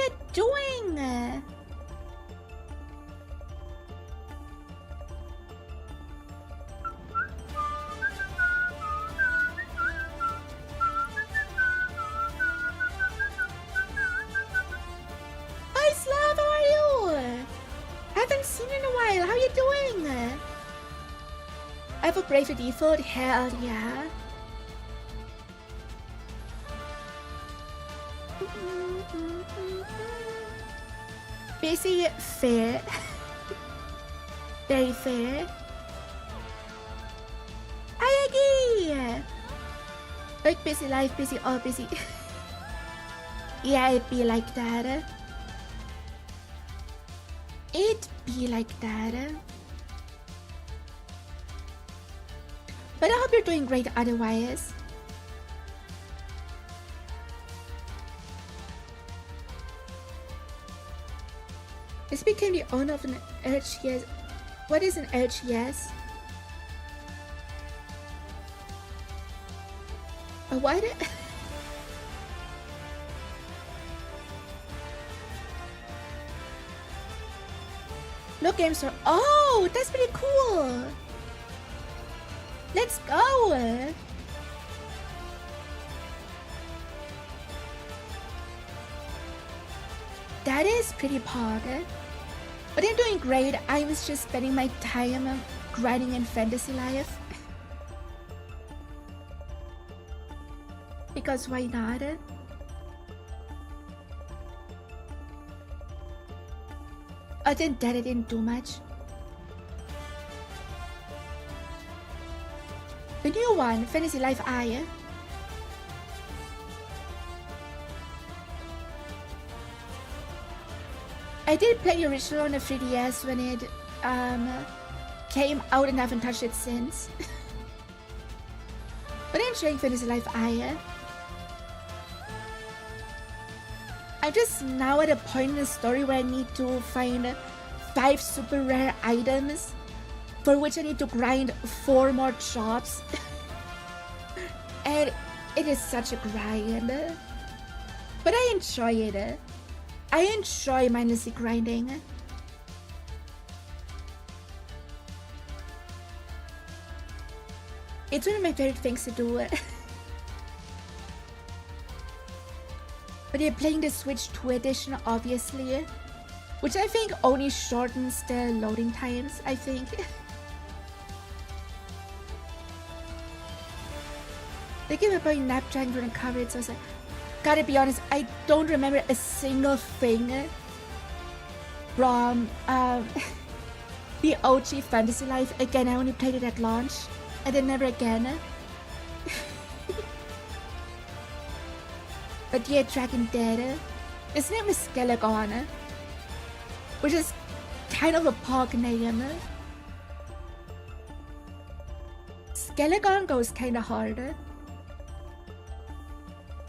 you doing? Hi Slav, how are you? Haven't seen you in a while. How you doing? I have a Bravely Default. Hell yeah. Busy, fair. Very fair. Hi Aggie! Like busy life, busy, all busy. Yeah, it'd be like that. It'd be like that. But I hope you're doing great otherwise. This became the owner of an 𝗟ci𝗴ឆ. What is an 𝗟ci𝗴ឆ? A what? Look, game store. Oh, that's pretty cool. Let's go. That is pretty pog. But I'm doing great. I was just spending my time grinding in fantasy life. Because why not? Other than that, I didn't do much. The new one, Fantasy Life I. I did play the original on the 3DS when it came out and I haven't touched it since. But I'm enjoying Fantasy Life I. I'm just now at a point in the story where I need to find 5 super rare items for which I need to grind 4 more jobs. And it is such a grind. But I enjoy it. I enjoy mindlessly grinding. It's one of my favorite things to do. But you're playing the Switch 2 edition, obviously, which I think only shortens the loading times, I think. They give a boy nap trying to recover it, so I was like, gotta be honest, I don't remember a single thing from the OG Fantasy Life. Again, I only played it at launch, and then never again. But yeah, Dragon Dead. His name is 𝗟ci𝗴ឆ, which is kind of a pog name. 𝗟ci𝗴ឆ goes kinda hard,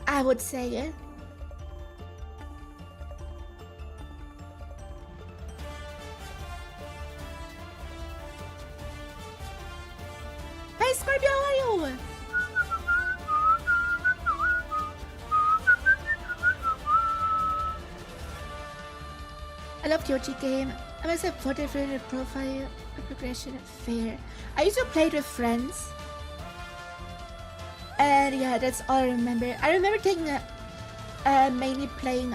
I would say. Hi Scorpio, how are you? I love the OG game. I must have put it in the profile progression fair. I used to play it with friends. And yeah, that's all I remember. I remember taking mainly playing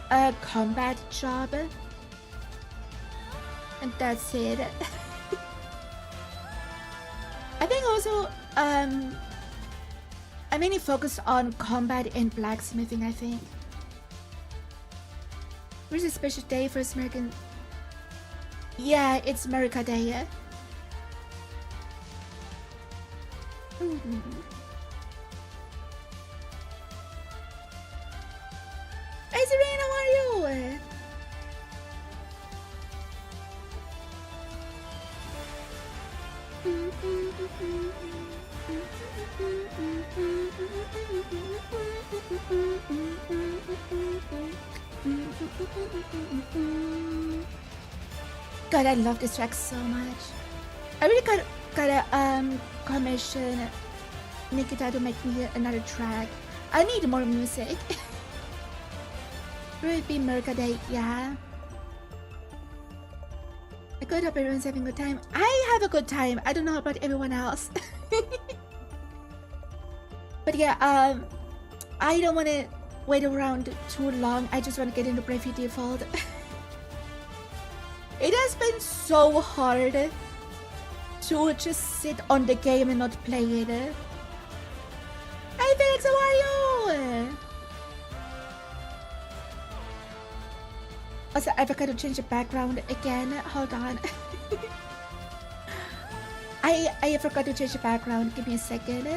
a combat job. And that's it. I think also I mainly focused on combat and blacksmithing, I think. Where's a special day for American? Yeah, it's America Day. Hey Serena, how are you? God, I love this track so much. I really gotta commission Nikita to make me another track. I need more music. Will it be Merca Day? Yeah. I good hope everyone's having a good time. I have a good time. I don't know about everyone else. But yeah, I don't want to wait around too long. I just want to get into Bravely Default. It has been so hard to just sit on the game and not play it. Hey Felix, how are you? Also, I forgot to change the background again. Hold on. I forgot to change the background. Give me a second.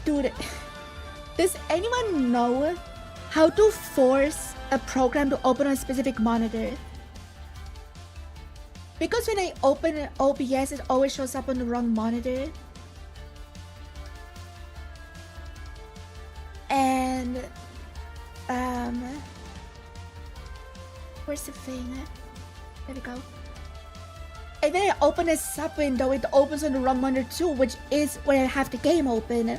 Dude, does anyone know how to force a program to open on a specific monitor? Because when I open OBS, it always shows up on the wrong monitor. And where's the thing? There we go. And then I open a sub window, it opens on the wrong monitor too, which is where I have the game open.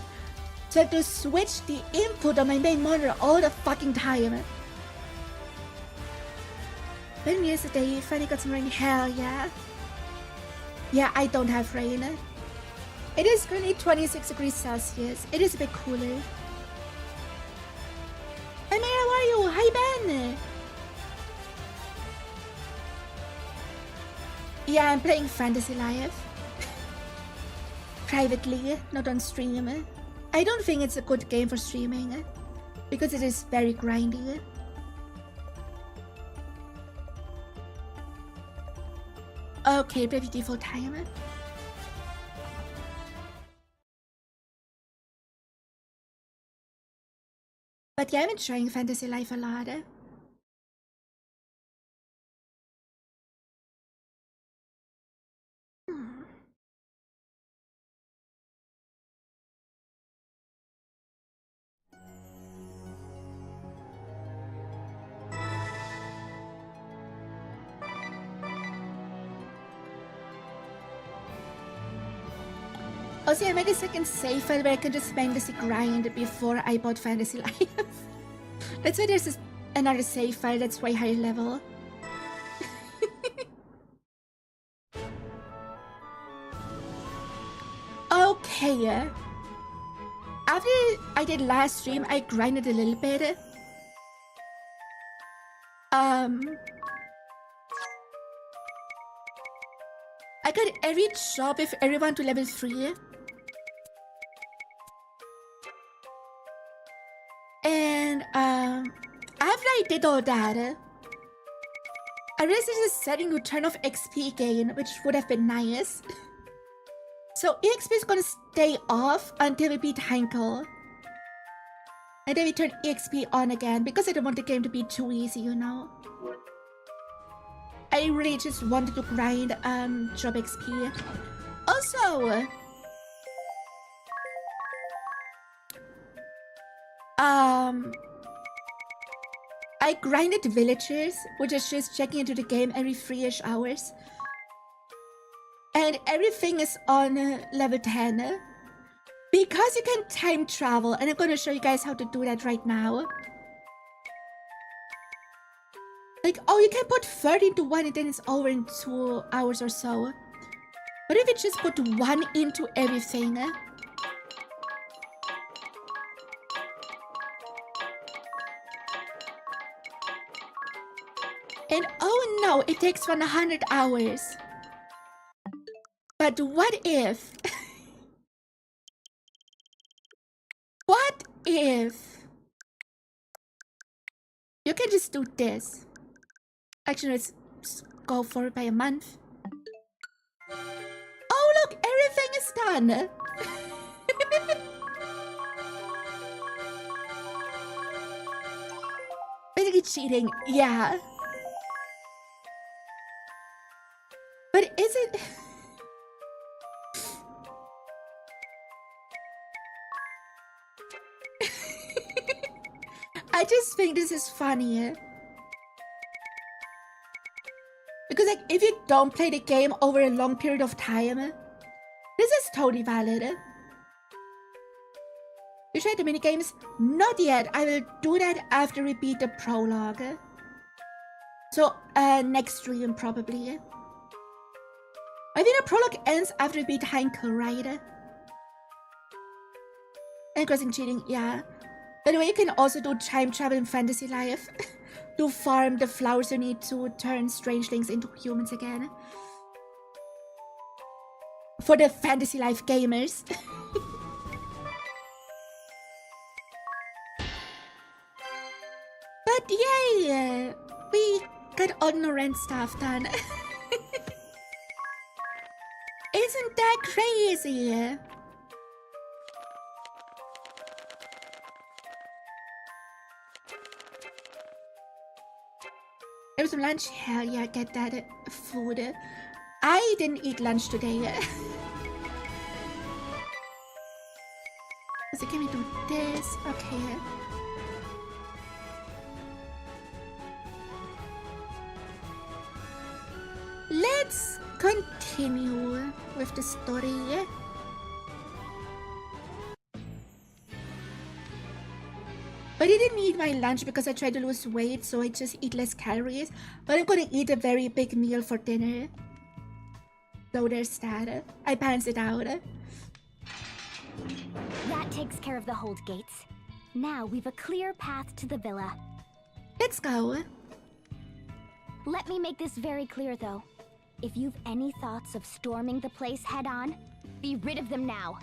So I have to switch the input on my main monitor all the fucking time. Been yesterday, you finally got some rain. Hell yeah. Yeah, I don't have rain. It is currently 26 degrees Celsius. It is a bit cooler. Hey man, how are you? Hi Ben! Yeah, I'm playing Fantasy Life. Privately, not on stream. I don't think it's a good game for streaming. Because it is very grindy. Okay, Bravely Default time. But yeah, I'm enjoying Fantasy Life a lot. Also, I made a second save file where I can just fantasy grind before I bought Fantasy Life. That's why there's another save file that's way higher level. Okay. After I did last stream, I grinded a little bit. I got every job if everyone to level 3. And after I did all that, I realized there's a setting to turn off XP gain, which would have been nice. So EXP is gonna stay off until we beat Heinkel. And then we turn EXP on again, because I don't want the game to be too easy, you know? I really just wanted to grind job XP. Also, I grinded villagers, which is just checking into the game every 3-ish hours. And everything is on level 10. Because you can time travel, and I'm gonna show you guys how to do that right now. Like, oh, you can put 30 into 1 and then it's over in 2 hours or so. What if you just put 1 into everything? And oh no, it takes 100 hours. But what if... what if... you can just do this. Actually, let's go for it by a month. Oh look, everything is done. Basically cheating, yeah. But is it... I just think this is funny. Because like, if you don't play the game over a long period of time, this is totally valid. You tried the minigames? Not yet. I will do that after we beat the prologue. So, next stream probably. I think the prologue ends after we beat Heinkel, right? And crossing cheating, yeah. By the way, you can also do time travel in fantasy life. To farm the flowers you need to turn strangelings into humans again. For the fantasy life gamers. But yay! We got all Noren stuff done. Isn't that crazy? There was some lunch? Hell yeah, get that food. I didn't eat lunch today. So can we do this? Okay. Let's continue with the story. But I didn't eat my lunch because I tried to lose weight, so I just eat less calories. But I'm gonna eat a very big meal for dinner. So there's that. I balanced it out. That takes care of the hold gates. Now we've a clear path to the villa. Let's go. Let me make this very clear, though. If you've any thoughts of storming the place head-on, be rid of them now.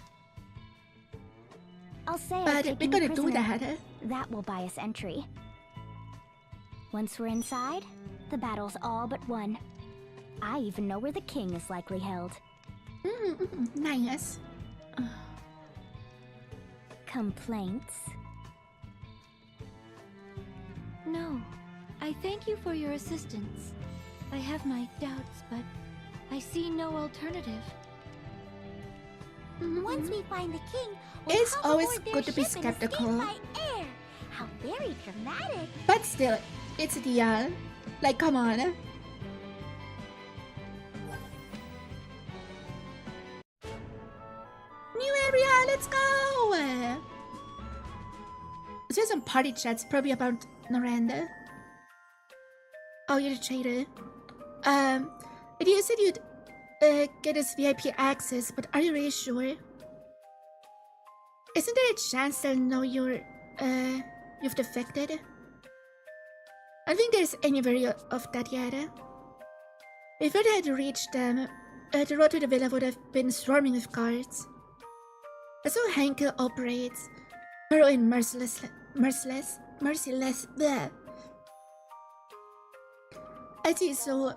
I'll say But we're gonna do that. That will buy us entry. Once we're inside, the battle's all but won. I even know where the king is likely held. Nice. Complaints? No. I thank you for your assistance. I have my doubts, but I see no alternative. Once we find the king, It's always good to be skeptical. Air. How very dramatic. But still, it's Dial. Like, come on. New area, let's go! There's some party chats, probably about Noranda. Oh, you're the traitor. You said you'd get us VIP access, but are you really sure? Isn't there a chance they'll know you've defected? I don't think there's any worry of that yet. If we had reached them, the road to the villa would have been swarming with guards. That's how Henkel operates. Thorough and merciless. Bleh. I see, so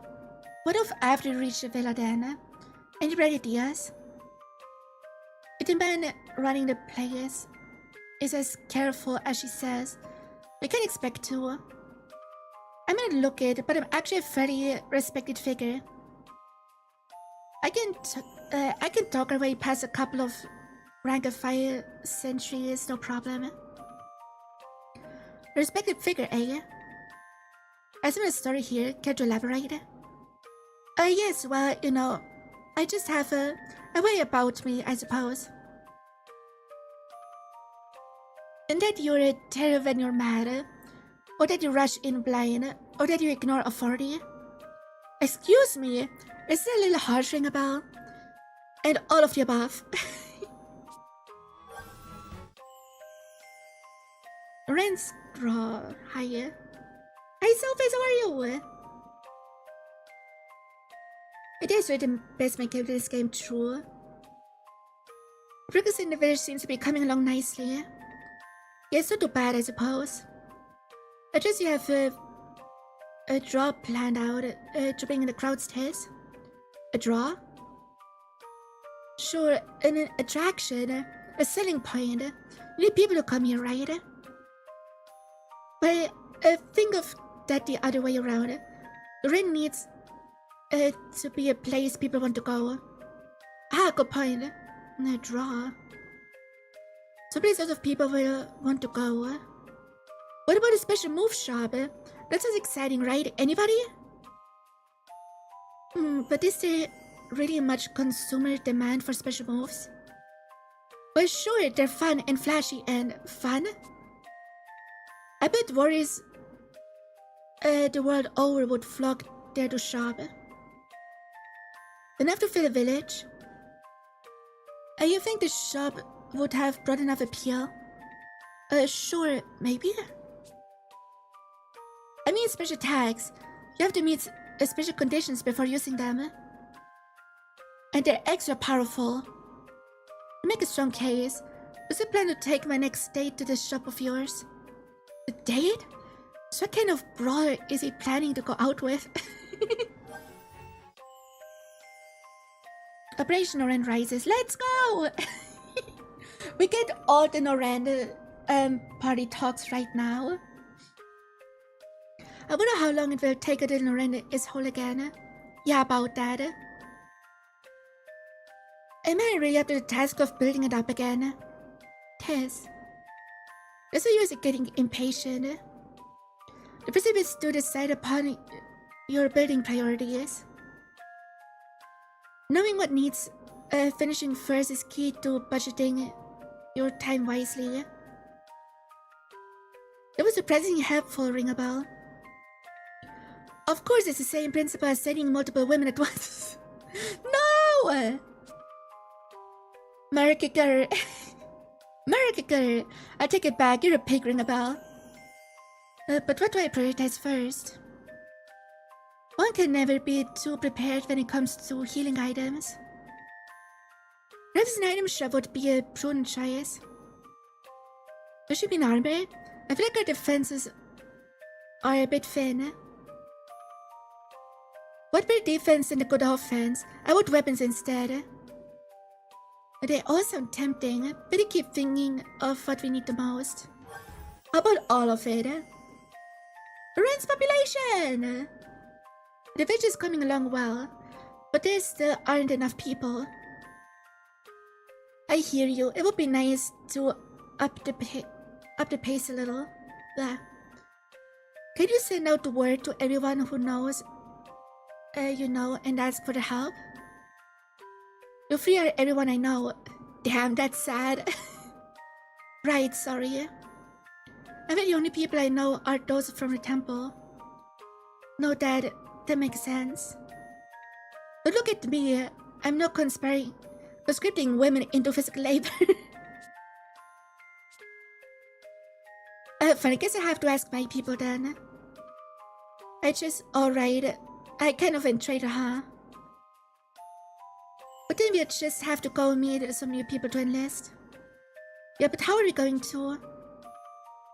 what if after we reach the villa then? Any bright ideas? The man running the place is as careful as she says. We can't expect to. I may not look it, but I'm actually a fairly respected figure. I can talk our way past a couple of rank of fire sentries, no problem. Respected figure, eh? I have a story here. Care to elaborate? Yes, well, you know, I just have a way about me, I suppose. And that you're a terror when you're mad, or that you rush in blind, or that you ignore authority. Excuse me, is there a little harsh ring about? And all of the above. Ren's draw. Hi. Hi, Sophie, how are you? It is really the best make of this game true. Progress in the village seems to be coming along nicely. Yeah, it's not too bad, I suppose. I just you have a draw planned out to bring in the crowd's taste. A draw? Sure, an attraction, a selling point. You need people to come here, right? But think of that the other way around. The ring needs to be a place people want to go. Ah, good point. A draw. So place lots of people will want to go. What about a special move shop? That sounds exciting, right? Anybody? But is there really much consumer demand for special moves? Well, sure, they're fun and flashy and fun. I bet warriors the world over would flock there to shop. Enough to fill a village. You think the shop would have broad enough appeal? Sure, maybe. I mean special tags. You have to meet special conditions before using them. And they're extra powerful. Make a strong case. Does it plan to take my next date to this shop of yours? A date? So what kind of brawler is he planning to go out with? Operation Noran rises. Let's go! We get all the Noran party talks right now. I wonder how long it will take until Noran is whole again. Yeah, about that. Am I really up to the task of building it up again? Tess. That's why you're getting impatient. The first step is to decide upon your building priorities. Knowing what needs finishing first is key to budgeting your time wisely. That was surprisingly helpful, ring a bell. Of course, it's the same principle as setting multiple women at once. No! Marikager. Marikager. I take it back, you're a pig, ring a bell. But what do I prioritize first? One can never be too prepared when it comes to healing items. Perhaps an item shop would be a prudent choice. There should be an armor. I feel like our defenses are a bit thin. What better defense than a good offense? I want weapons instead. They all sound tempting, but I keep thinking of what we need the most. How about all of it? Rent's population! The village is coming along well, but there still aren't enough people. I hear you. It would be nice to up the pace a little. Blah. Can you send out the word to everyone who knows, and ask for the help? You free are everyone I know. Damn, that's sad. Right, sorry. I bet the only people I know are those from the temple. No, that makes sense. But look at me. I'm not conscripting women into physical labor. Fine, I guess I have to ask my people then. Alright. I kind of a traitor, huh? But then we'll just have to go meet some new people to enlist. Yeah, but how are we going to?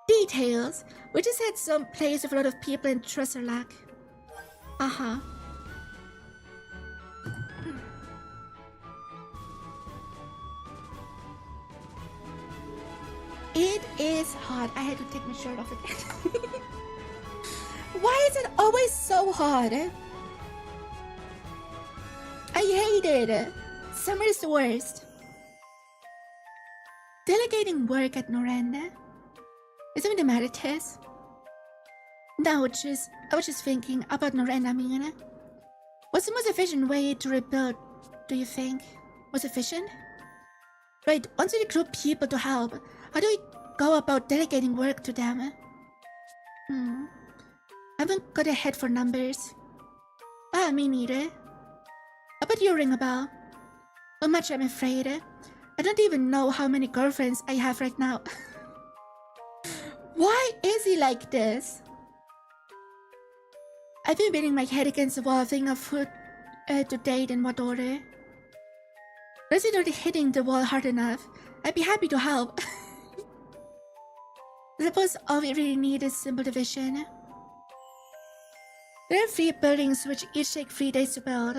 Details. We just had some place with a lot of people and trust our luck. Uh-huh. It is hot. I had to take my shirt off again. Why is it always so hot? I hate it. Summer is the worst. Delegating work at Noranda? Is something the matter, Tess? No, I was just thinking about Noranda, Mina. What's the most efficient way to rebuild, do you think? Most efficient? Right, once we recruit people to help, how do we go about delegating work to them? I haven't got a head for numbers. Me neither. How about you, ring a bell? Not much, I'm afraid. I don't even know how many girlfriends I have right now. Why is he like this? I've been beating my head against the wall thinking of who to date and what order. But if you're hitting the wall hard enough, I'd be happy to help. I suppose all we really need is simple division. There are 3 buildings which each take 3 days to build.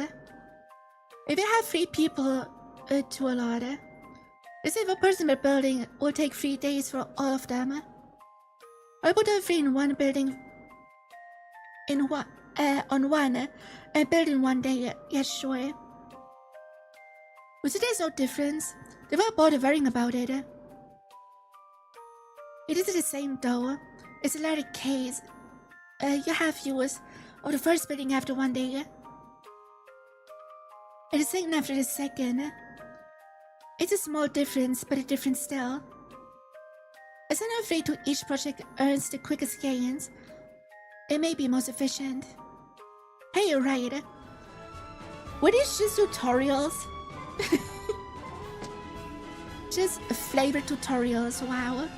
If you have 3 people to a lot, let's say if a person per building will take 3 days for all of them. Or put all 3 in one building on one and build in 1 day. Yeah, sure. But there's no difference. They won't bother worrying about it. It isn't the same though. It's a latter case. You have views of the first building after 1 day. And the second after the second. It's a small difference, but a difference still. As an upgrade to each project earns the quickest gains, it may be most efficient. Hey, you're right. What is just tutorials? Just flavor tutorials, wow.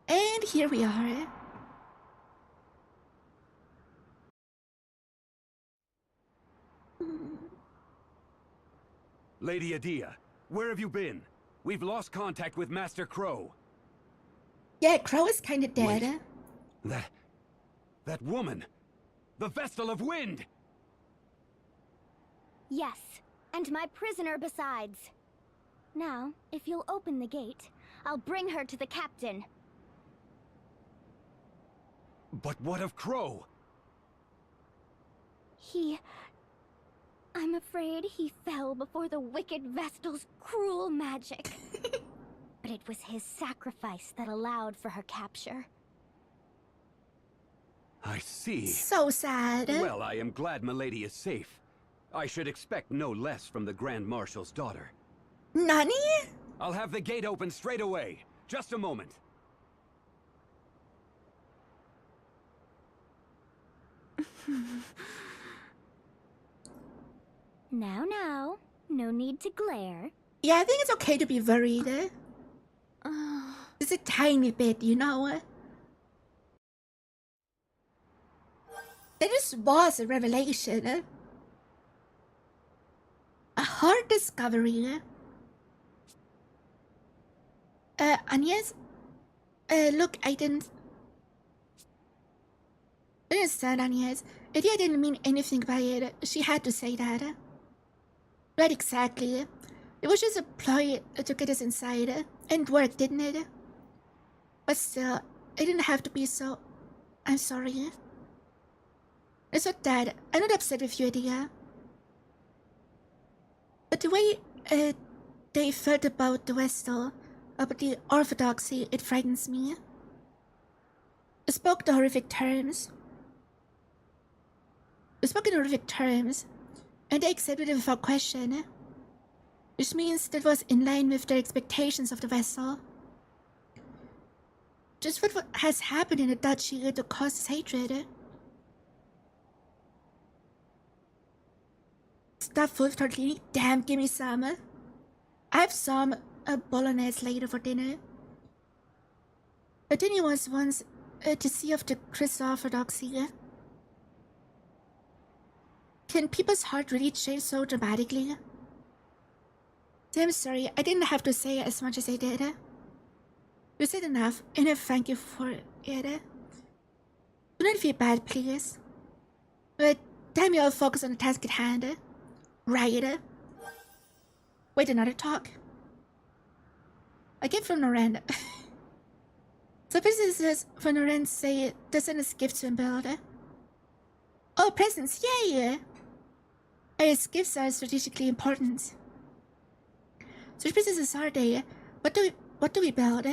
And here we are. Lady Adia, where have you been? We've lost contact with Master Crow. Yeah, Crow is kinda dead. Wait. That woman! The Vestal of Wind! Yes, and my prisoner besides. Now, if you'll open the gate, I'll bring her to the captain. But what of Crow? I'm afraid he fell before the wicked Vestal's cruel magic. But it was his sacrifice that allowed for her capture. I see. So sad. Well, I am glad Milady is safe. I should expect no less from the Grand Marshal's daughter. Nani? I'll have the gate open straight away. Just a moment. Now, no need to glare. Yeah, I think it's okay to be worried. Just a tiny bit, you know? This was a revelation. A hard discovery. Agnes? Look, I didn't understand, Agnes. Adia didn't mean anything by it. She had to say that. Right, exactly. It was just a ploy to get us inside. And work, didn't it? But still, it didn't have to be so... I'm sorry. It's not that. I'm not upset with you, Adia. But the way they felt about the Vestal, about the orthodoxy, it frightens me. It spoke in horrific terms, and they accepted it without question, which means that was in line with their expectations of the Vestal. Just what has happened in the duchy to cause this hatred. Stuffed full of tortellini? Damn, give me some. I have some bolognese later for dinner. Dinny was once to see of the Christian orthodoxy. Can people's heart really change so dramatically? I'm sorry, I didn't have to say as much as I did. You said enough, and I thank you for it. Do not feel bad, please. But damn, you all focus on the task at hand. Right. Wait, another talk. I get from Noren. So businesses from Noren say to send us gifts to build. Oh, presents, yay! As gifts are strategically important. So which businesses are they? What do we build?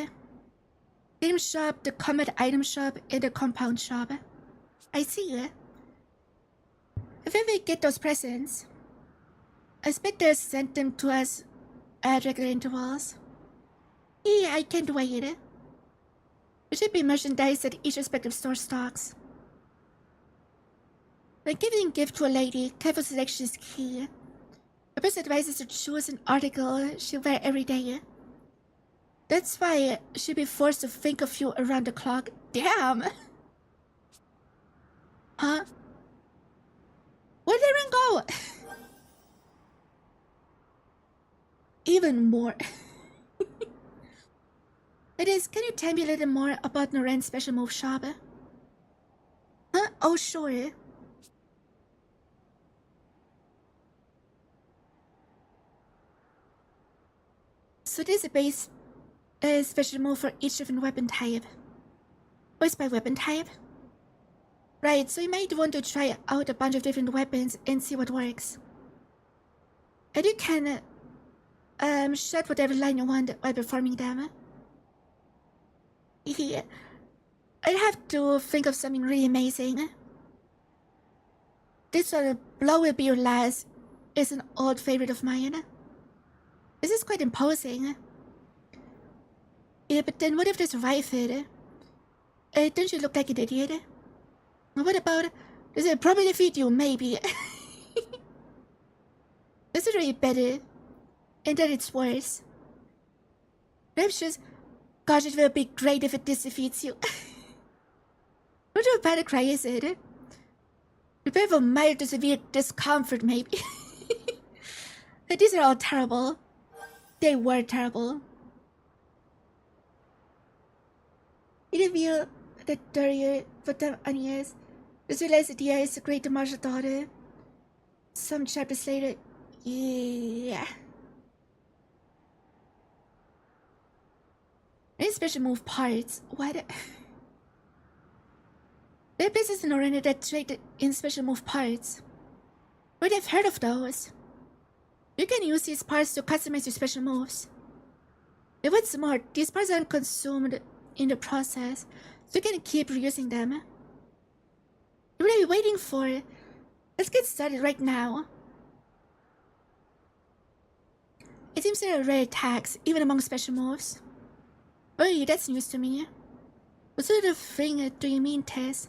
Game shop, the combat item shop, and the compound shop. I see. If we get those presents, I expect they'll send them to us at regular intervals. Yeah, I can't wait. There should be merchandise that each respective store stocks. When giving a gift to a lady, careful selection is key. A person advises to choose an article she'll wear every day. That's why she'll be forced to think of you around the clock. Damn! Huh? Where'd Eren go? Even more. It is, can you tell me a little more about Noren's special move shop? Huh? Oh, sure. So there's a base special move for each different weapon type. What's by weapon type? Right, so you might want to try out a bunch of different weapons and see what works. And you can shut whatever line you want while performing them. Yeah. I'd have to think of something really amazing. This one, Blow Will Be Your Last, is an old favorite of mine. This is quite imposing. Yeah, but then what if they survive it? Don't you look like an idiot? What about, does it probably defeat you? Maybe. This is really better, and then it's worse. Perhaps just, gosh, it will be great if it defeats you. Not a bad cry, is it? Prepare for mild to severe discomfort, maybe. These are all terrible. They were terrible. It revealed that Daria, for them years, just realized that Dia is a great martial daughter. Some chapters later, yeah. Any special move parts? What? There are places in Orlando that trade in special move parts. But I've heard of those. You can use these parts to customize your special moves. And what's more, these parts aren't consumed in the process, so you can keep reusing them. What are you waiting for? Let's get started right now. It seems there are rare attacks, even among special moves. Oh, that's news to me. What sort of thing do you mean, Tess?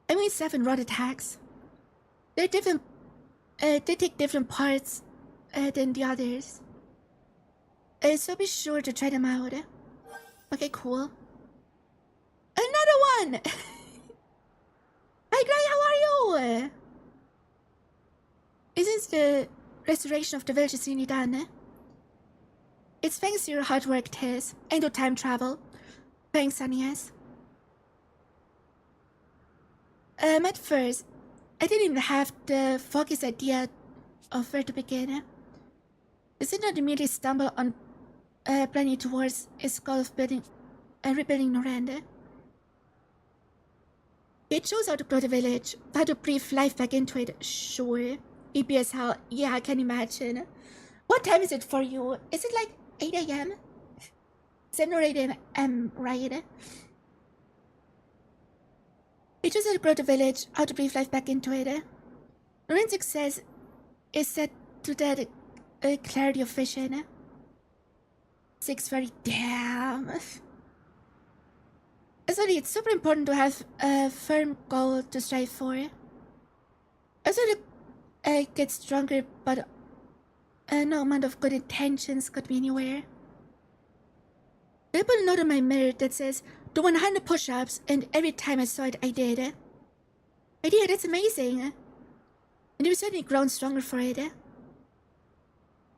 I mean 7 rod attacks. They're different. They take different parts than the others. So be sure to try them out. Okay, cool. Another one! Hi, Gray, how are you? Isn't the restoration of the village nearly done? It's thanks to your hard work, Tess, and your time travel. Thanks, Agnes. At first, I didn't even have the foggiest idea of where to begin. I did not immediately stumble on planning towards its goal of building and rebuilding Noranda. It shows how to grow the village, how to breathe life back into it, sure. EP as hell, yeah, I can imagine. What time is it for you? Is it like 8 AM? 7 or 8 AM, right? It shows how to grow the village, how to breathe life back into it. Loren's success is set to that clarity of vision. 6:30, damn. Sorry, it's super important to have a firm goal to strive for. I sort of get stronger, but no amount of good intentions got me anywhere. I put a note on my mirror that says, do 100 push-ups, and every time I saw it, I did. I did, that's amazing. And I've certainly grown stronger for it.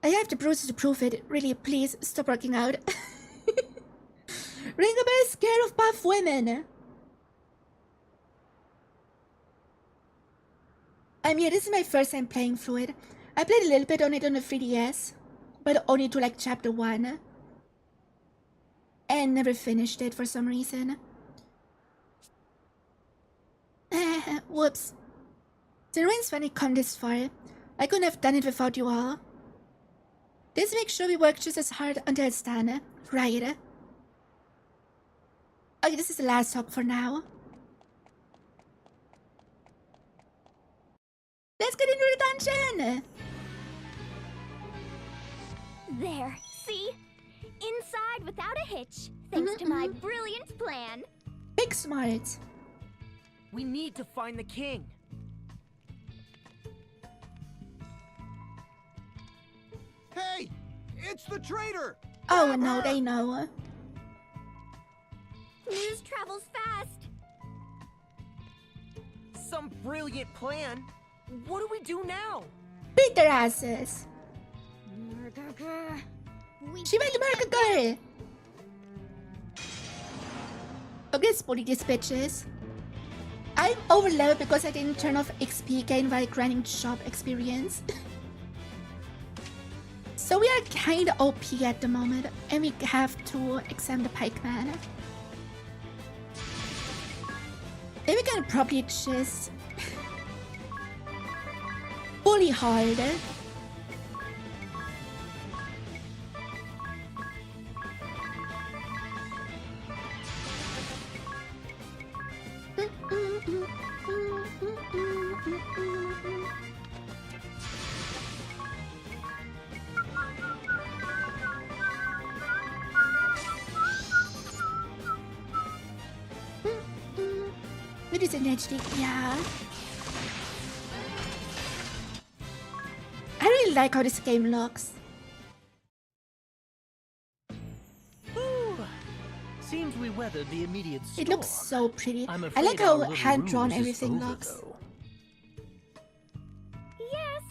I have the bruises to prove it. Really, please, stop working out. Ring a bell, scared of buff women. Yeah, this is my first time playing through it. I played a little bit on it on the 3DS, but only to like chapter 1. And never finished it for some reason. Whoops. The rain's finally come this far. I couldn't have done it without you all. Let's make sure we work just as hard until it's done, right? Okay, this is the last talk for now. Let's get into the dungeon! There, see? Inside without a hitch, thanks to my brilliant plan. Big smart. We need to find the king. Hey! It's the traitor! Oh no, they know. News travels fast. Some brilliant plan. What do we do now? Beat their asses. We She went to murder girl. Okay, let's bully these bitches. I'm over level because I didn't turn off XP gain while grinding shop experience. So we are kinda OP at the moment, and we have to examine the pikeman. Then we can probably just bully hard. it is in HD. Yeah. I really like how this game looks. Ooh, seems we weathered the immediate storm. It looks so pretty. I'm I like afraid our how little hand-drawn ruse is everything over, looks. though. Yes,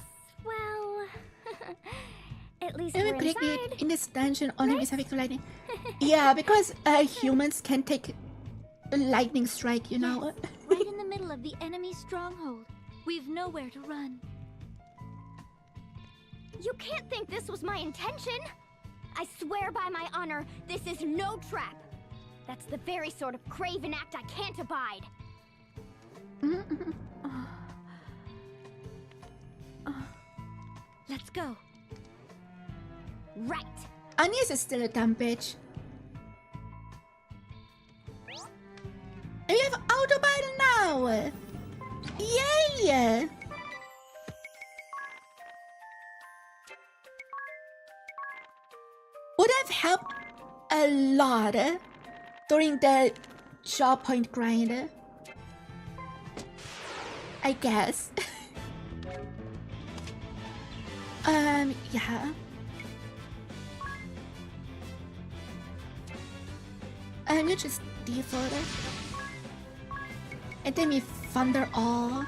well... at least If we're we click inside. it in this dungeon, only with having lightning. Yeah, because humans can take a lightning strike, you know. Right in the middle of the enemy stronghold. We've nowhere to run. You can't think this was my intention! I swear by my honor, this is no trap! That's the very sort of craven act I can't abide! Let's go. Right! Agnes is still a dumb bitch. And we have auto battle now! Yay! Would have helped a lot during the jaw point grind, I guess. Yeah. You just default it. And then we thunder all.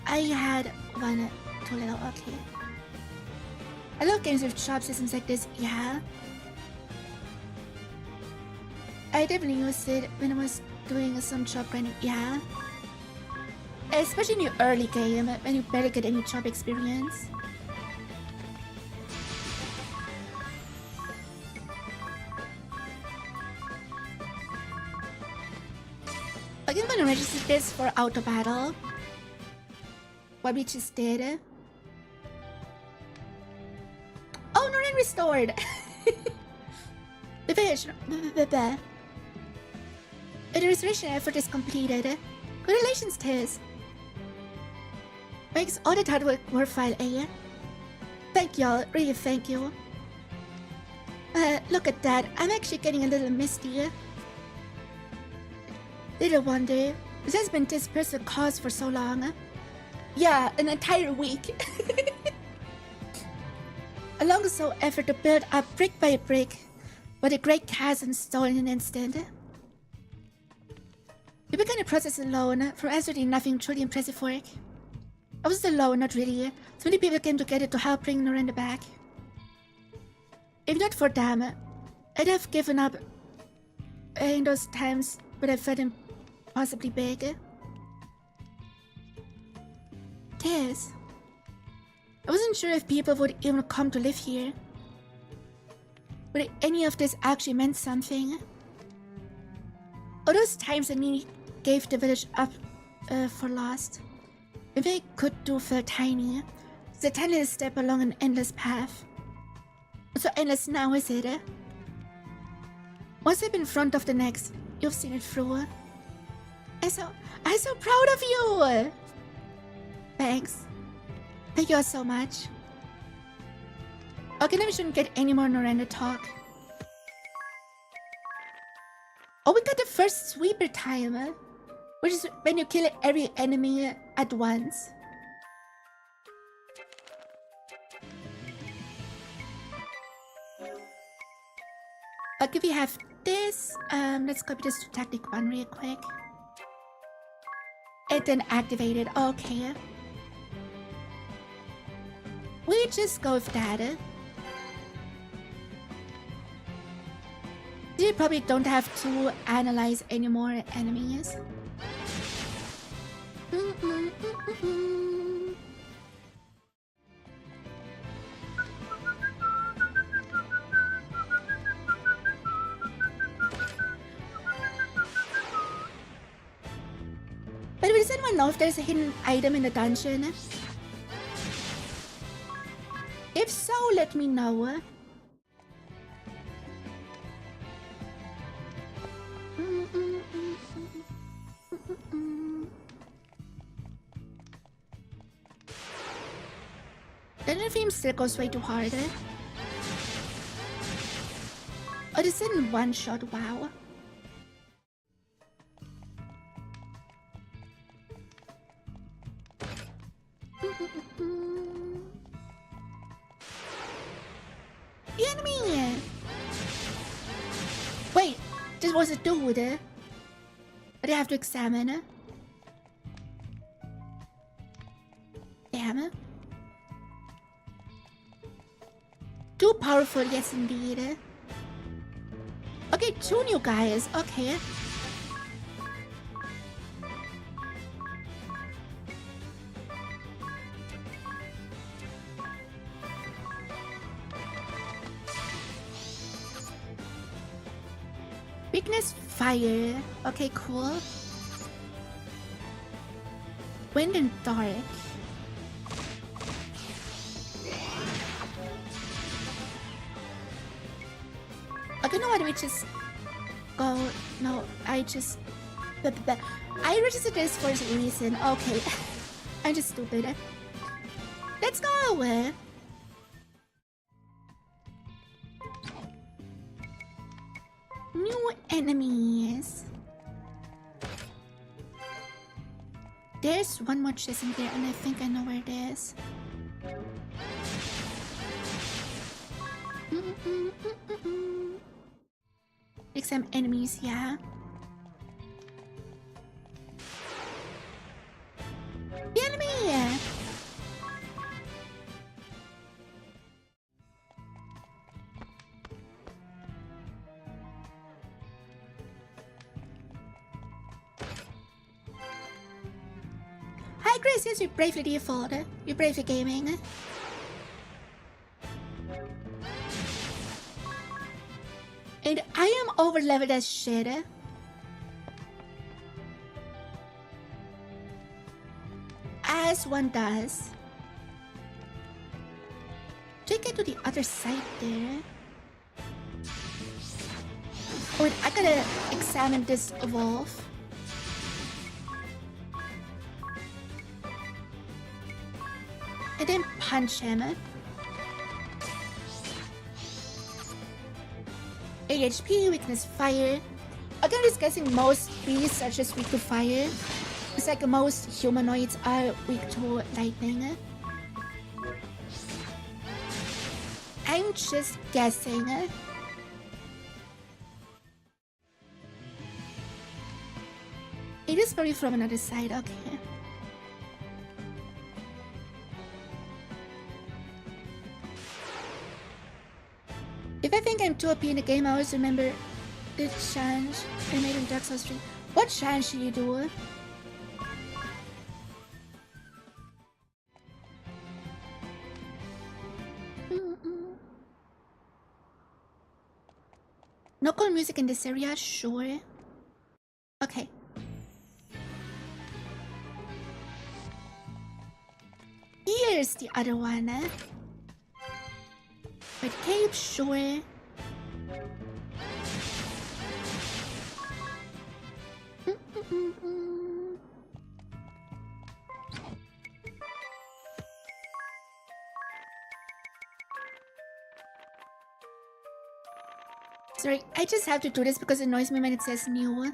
I had one too little, okay. I love games with shop systems like this, yeah. I definitely used it when I was doing some job grinding, yeah. Especially in the early game, when you barely get any job experience. Okay, I'm gonna register this for auto battle. What we just did. Oh, no, restored. The fish. The restoration effort is completed. Congratulations, Tiz. Makes all the hard work worthwhile, eh? Thank y'all, really thank you. Look at that. I'm actually getting a little misty. Little wonder, this has been this person's cause for so long. Yeah, an entire week. A long soul effort to build up brick by brick, but a great chasm stole in an instant. We began the process alone, for absolutely nothing truly impressive work. I was alone, not really. So many people came together to help bring Noriko back. If not for them, I'd have given up in those times, but I felt impossibly big. Yes. I wasn't sure if people would even come to live here. Whether any of this actually meant something. All those times I nearly gave the village up for lost. Maybe I could do felt tiny. It's a tiny little step along an endless path. So endless now, is it? One step in front of the next. You've seen it through. I'm so proud of you! Thanks. Thank you all so much. Okay, then we shouldn't get any more Noriko talk. Oh, we got the first sweeper time, which is when you kill every enemy at once. Okay, we have this. Let's copy this to tactic 1 real quick. And then activate it. Okay. We just go with that. You probably don't have to analyze any more enemies. But does anyone know if there's a hidden item in the dungeon? If so, let me know. The film still goes way too hard. Oh, this is in one shot, wow. The enemy! Wait, this was a dude. But I have to examine. Damn. Too powerful, yes indeed. Okay, 2 new guys, okay. Weakness, fire. Okay, cool. Wind and dark. Okay, no, what? We just go. No, I just. I registered this for a reason. Okay, I'm just stupid. Let's go. New enemies. There's one more chest in there, and I think I know where it is. Like some enemies, yeah. The enemy! Hi Grace, yes, we Bravely Default. We Bravely Gaming. And I am over leveled as shit. As one does. Take it to the other side there. Oh, wait, I gotta examine this wolf. And then punch him. AHP, weakness, fire. Again, I'm guessing most beasts are just weak to fire. It's like most humanoids are weak to lightning. I'm just guessing. It is probably from another side, okay. If I think I'm too OP in the game, I always remember the challenge I made in Dark Souls 3. What challenge should you do? No cool music in this area, sure. Okay. Here's the other one. Red cape, sure. Sorry, I just have to do this because it annoys me when it says new.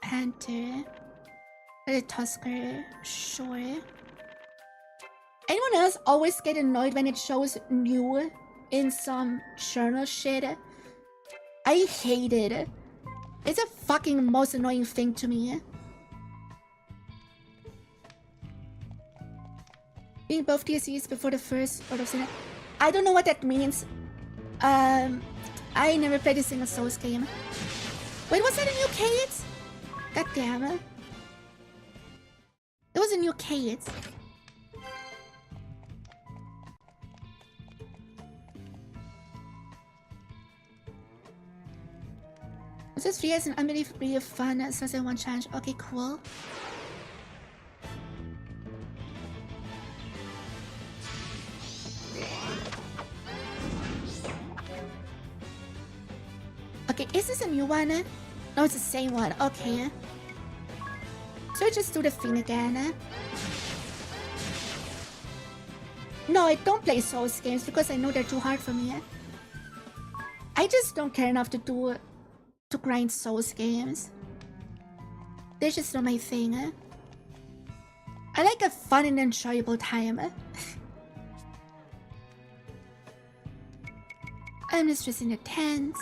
Hunter. The Tusker, sure. Anyone else always get annoyed when it shows new in some journal shit? I hate it. It's a fucking most annoying thing to me. Being both DLCs before the first Order of Sin. I don't know what that means. I never played a single Souls game. Wait, was that a new Kate? God damn it. It was a new Kate. This free as an unbelievably fun Sunset 1 challenge. Okay, cool. Okay, is this a new one? No, it's the same one. Okay. So just do the thing again. No, I don't play Souls games because I know they're too hard for me. I just don't care enough to grind Souls games. They're just not my thing. I like a fun and enjoyable time. I'm just in a tent.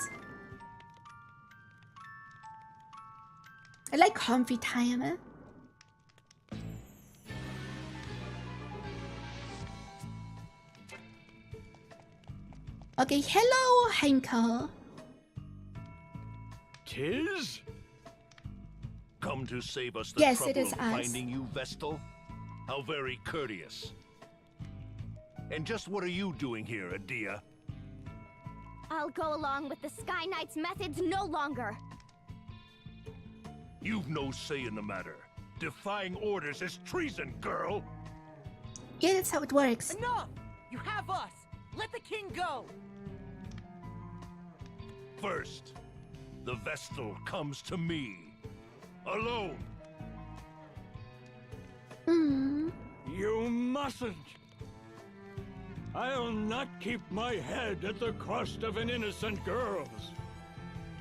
I like comfy time. Okay, hello, Henkel. Tis? Come to save us the Yes, trouble it is of us. finding you, Vestal? How very courteous. And just what are you doing here, Adia? I'll go along with the Sky Knight's methods no longer. You've no say in the matter. Defying orders is treason, girl! Yeah, that's how it works. Enough! You have us! Let the king go! First, the Vestal comes to me. Alone. You mustn't. I'll not keep my head at the cost of an innocent girl's.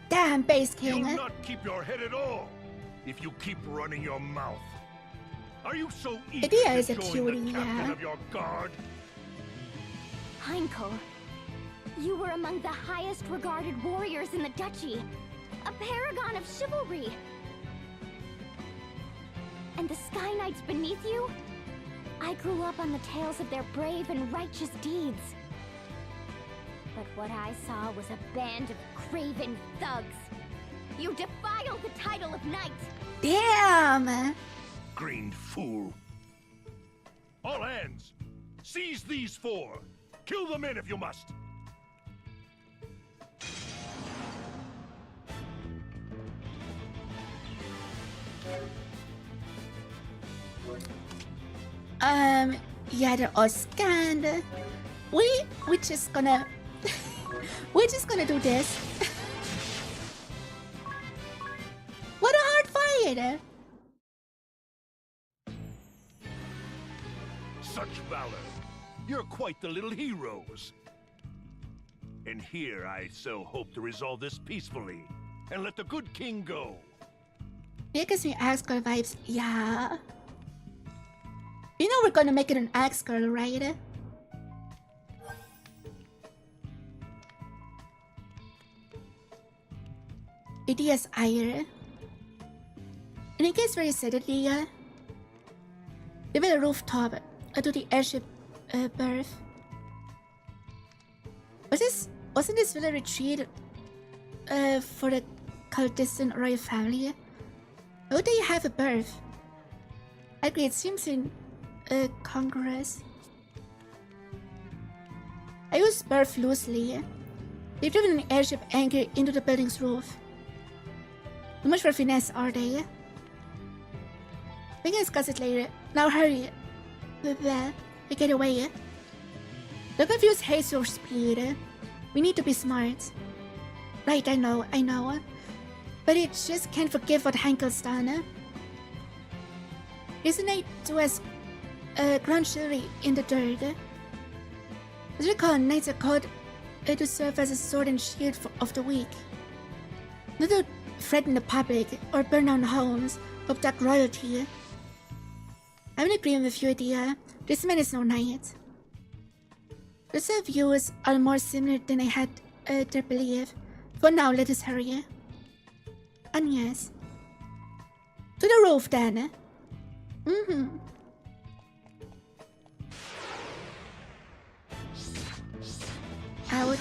Damn, Base King. You'll not keep your head at all if you keep running your mouth. Are you so eager Adia to is a join cutie, the captain yeah. of your guard? Heinkel, you were among the highest regarded warriors in the duchy. A paragon of chivalry. And the Sky Knights beneath you? I grew up on the tales of their brave and righteous deeds. But what I saw was a band of craven thugs. You defile the title of knight. Damn. Green fool. All hands! Seize these four! Kill the men if you must! Yeah, they're all scanned. We're just gonna we're just gonna do this. What a hard fight! Such valor! You're quite the little heroes! And here I so hope to resolve this peacefully, and let the good king go. It gives me Axe Girl vibes, yeah. You know we're gonna make it an Axe Girl, right? Idea's ire. And it gets very suddenly, they built a rooftop to the airship berth. Wasn't this villa retreat for the clandestine royal family? Would they have a berth? I agree, it seems in Congress. I use berth loosely. They've driven an airship anchor into the building's roof. Too much for finesse, are they? We can discuss it later. Now hurry. We get away. Don't confuse haste or speed. We need to be smart. Right, I know. But it just can't forgive what Henkel's done. Isn't it to us grandchildren in the dirt? As we call knights are called to serve as a sword and shield of the weak. Not to threaten the public or burn down homes of dark royalty. I'm in agreement with you, Adia. This man is no knight. The set views are more similar than I had to believe. For now, let us hurry. And yes. To the roof then. Ouch.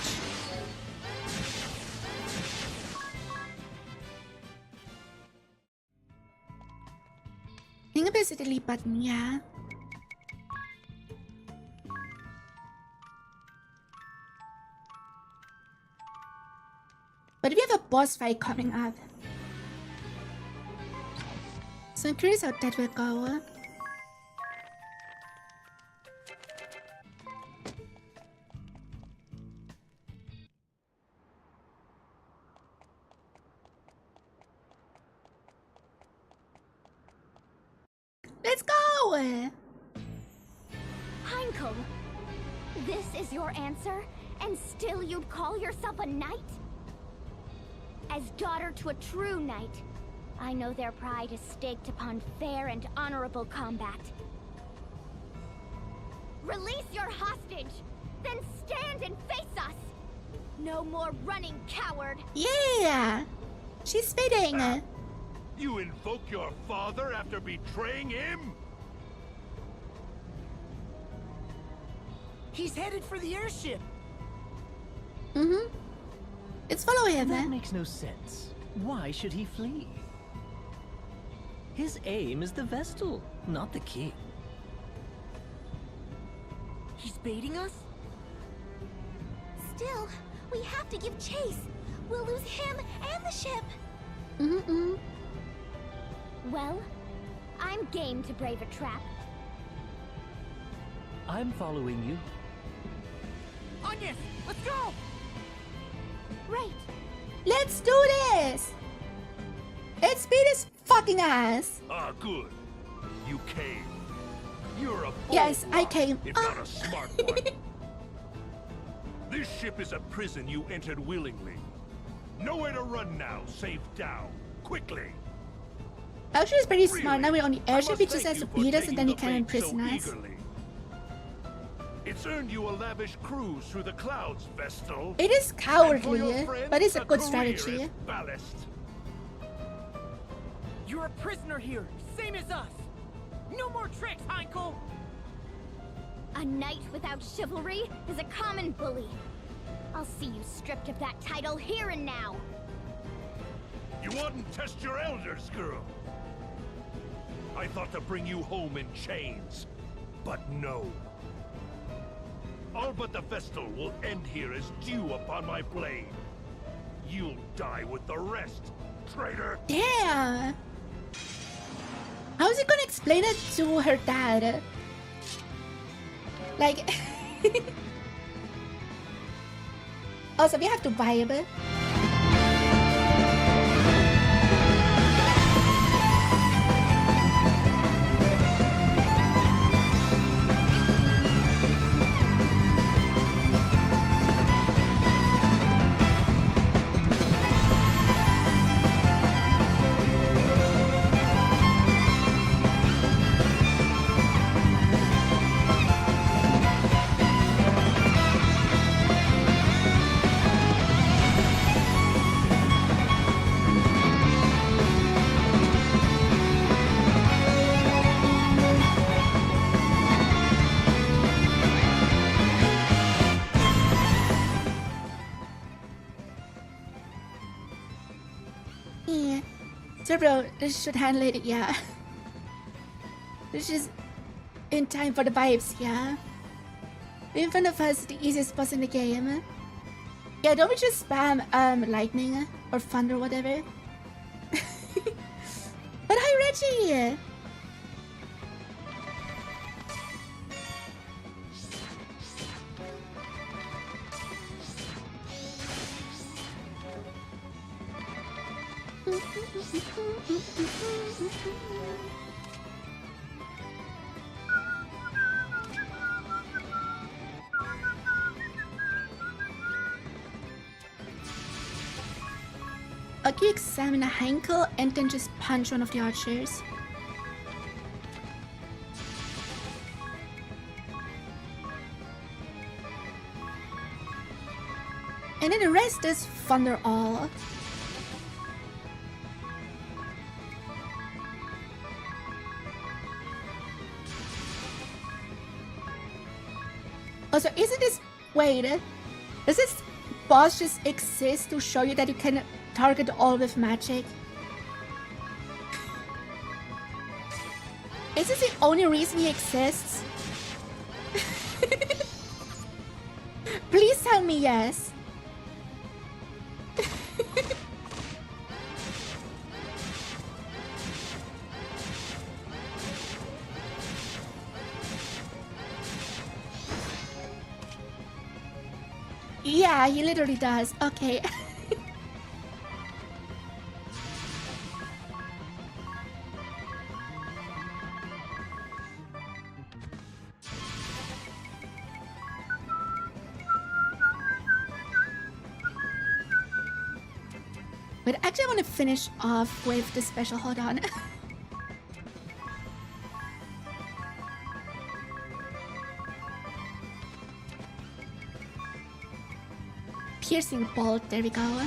Hindi nga ba sa lipat niya? But we have a boss fight coming up. So I'm curious how that will go. Let's go! Heinkel, This is your answer? And still you'd call yourself a knight? As daughter to a true knight, I know their pride is staked upon fair and honorable combat. Release your hostage! Then stand and face us! No more running, coward! Yeah! She's spitting! You invoke your father after betraying him? He's headed for the airship. Mm-hmm. Let's follow him. That makes no sense. Why should he flee? His aim is the Vestal, not the king. He's baiting us? Still, we have to give chase. We'll lose him and the ship. Mm-hmm. Well, I'm game to brave a trap. I'm following you. Onions, let's go! Right. Let's do this! Let's beat his fucking ass! Ah, good. You came. You're a bold Yes, I lot, came. if not a smart one. This ship is a prison you entered willingly. Nowhere to run now, save down. Quickly! Actually, it's pretty Really? smart. Now we're on the I airship, must he just thank has to you for beat us and then he taking can the imprison bait so us. eagerly. It's earned you a lavish cruise through the clouds, Vestal. It is And for your cowardly, friends, but it's a good career strategy. as ballast. You're a prisoner here, same as us. No more tricks, Heinkel! A knight without chivalry is a common bully. I'll see you stripped of that title here and now. You wouldn't test your elders, girl. I thought to bring you home in chains, but no. All but the Vestal will end here as dew upon my blade. You'll die with the rest, traitor. Damn! How's he gonna explain it to her dad? Like... Also, we have to vibe. Yeah. Turbo, this should handle it, yeah. This is in time for the vibes, yeah. In front of us, the easiest boss in the game. Yeah, don't we just spam lightning or thunder or whatever? But hi, Reggie! Aki examine a Heinkel and then just punch one of the archers. And then the rest is thunder all. Also, isn't this... Wait, does this boss just exist to show you that you can target all with magic? Is this the only reason he exists? Please tell me yes. Yeah, he literally does. Okay. But actually I want to finish off with the special. Hold on. Piercing bolt, there we go.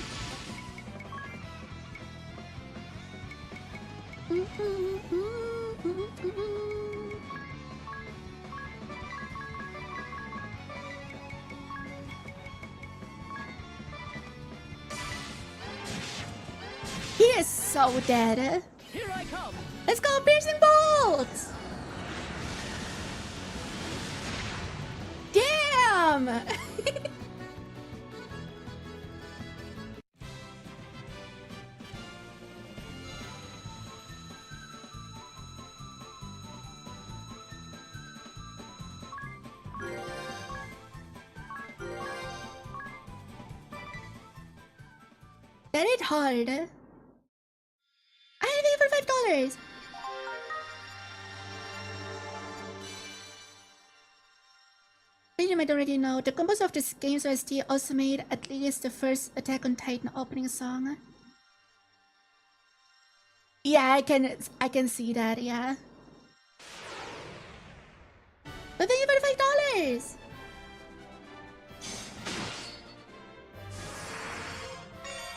He is so dead. Here I come. Let's go, piercing bolt! Damn! That ain't hard. I have it for $5. You might already know the composer of this game's OST also made at least the first Attack on Titan opening song. Yeah, I can see that. Yeah. But thank you for the $5.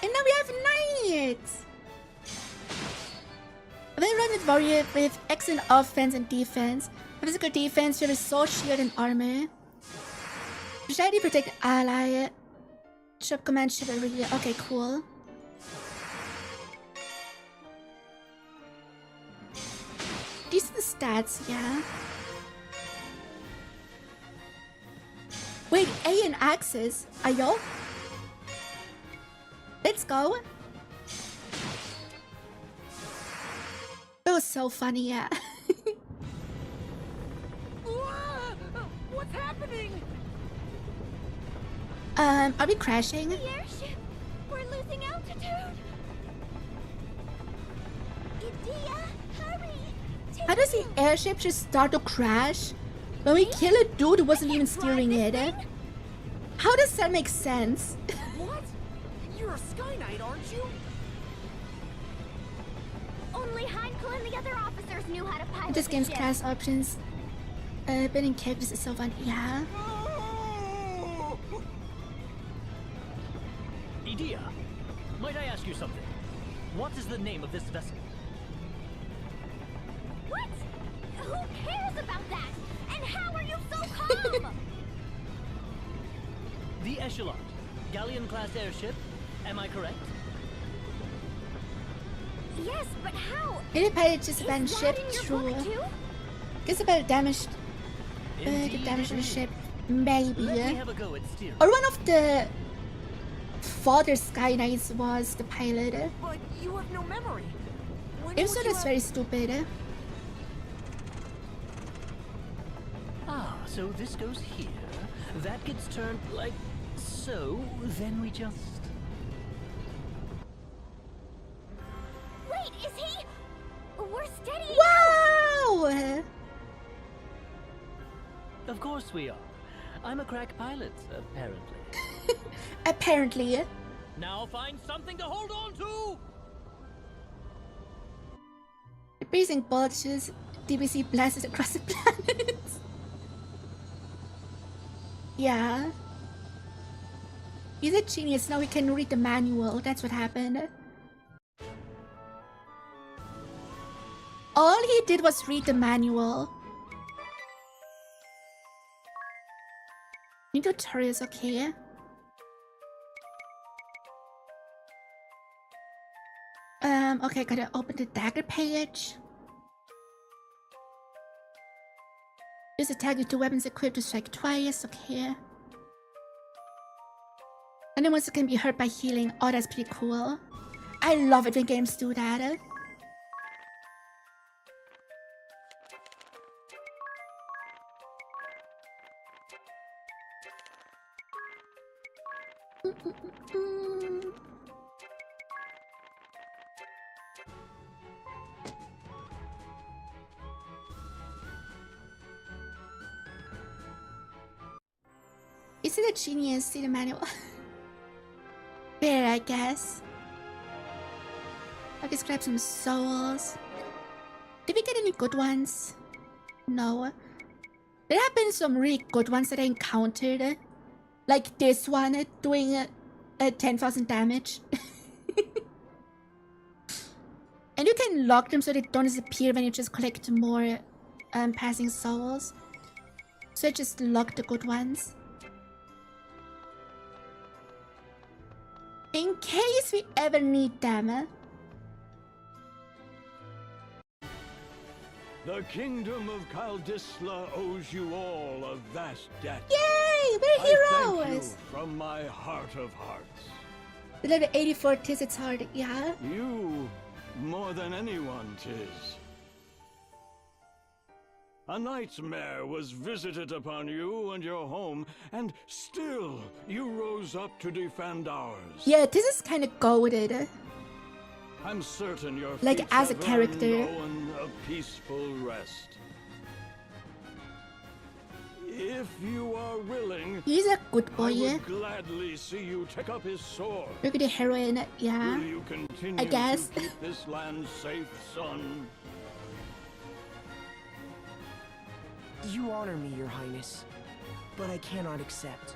And now we have knights. They run with warrior with excellent offense and defense. Physical defense, you have a sword, shield, and armor. Specialty protect ally. Shop command chivalry. Okay, cool. Decent stats, yeah. Wait, A and axis. Ayo? Let's go. That was so funny, yeah. What's happening? Are we crashing? The airship! We're losing altitude! Idea, hurry! How does the airship just start to crash when we kill a dude who wasn't even steering it? How does that make sense? What? You're a Sky Knight, aren't you? Only Heinkel and the other officers knew how to pilot This game's the ship. class options. Building characters is so fun. Yeah. Idea, might I ask you something? What is the name of this vessel? What? Who cares about that? And how are you so calm? The Echelon, galleon-class airship. Am I correct? Yes, but how? Any pilot just Is abandoned that ship? in your True. book too? Guess about damaged. The Indeed damage of it the is. ship. Maybe. Let me have a go at steering. Or one of the father Sky Knights was the pilot. But you have no memory. When If would so, you that's have- very stupid. Ah, so this goes here. That gets turned like so. Then we just... Wait, is he? We're steadying Wow! Of course we are. I'm a crack pilot, apparently. Apparently. Now find something to hold on to! The breathing bulges. DBC blasts across the planet. Yeah. He's a genius. Now we can read the manual. That's what happened. All he did was read the manual. New tutorials, okay. Okay, gotta open the dagger page. Use attack with two weapons equipped to strike twice, okay. And then once it can be hurt by healing. Oh, that's pretty cool. I love it when games do that. Is it a genius? See the manual. Fair, I guess. Okay, grab some souls. Did we get any good ones? No. There have been some really good ones that I encountered. Like this one doing 10,000 damage. And you can lock them so they don't disappear when you just collect more passing souls. So I just lock the good ones. In case we ever need them. The kingdom of 𝗟ci𝗴ឆ owes you all a vast debt. Yay! We're I thank you heroes! from my heart of hearts. The level 84 tis its hard, yeah? You, more than anyone, tis. A nightmare was visited upon you and your home, and still you rose up to defend ours. Yeah, this is kind of goated. I'm certain your Like, feats as a have character. earned Owen a peaceful rest. If you are willing, He's a good I boy. would gladly see you take up his sword. Look at the heroine, yeah. Will you continue I guess. to keep this land safe, son? You honor me, Your Highness, but I cannot accept.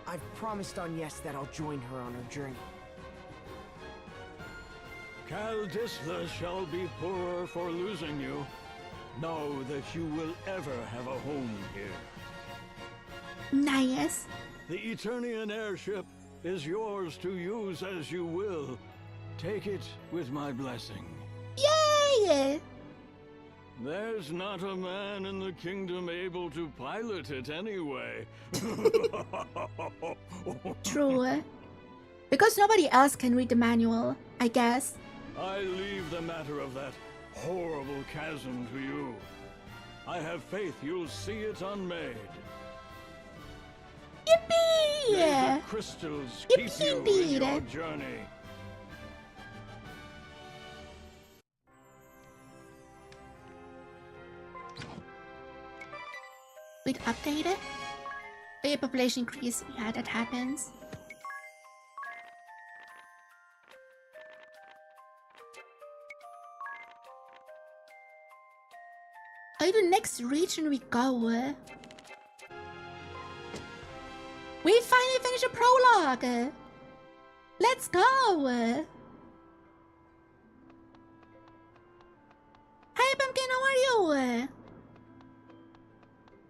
I've promised Āņes that I'll join her on her journey. 𝗟ci𝗴ឆ shall be poorer for losing you. Know that you will ever have a home here. Nice. The Eternian airship is yours to use as you will. Take it with my blessing. Yay! There's not a man in the kingdom able to pilot it anyway. True. Because nobody else can read the manual, I guess. I leave the matter of that horrible chasm to you. I have faith you'll see it unmade. May the Yippee! crystals Yippee keep you indeed. in your journey. Wait, update it? Oh yeah, population increase. Yeah, that happens. Oh, the next region we go. We finally finished a prologue. Let's go. Hi, Pumpkin, how are you?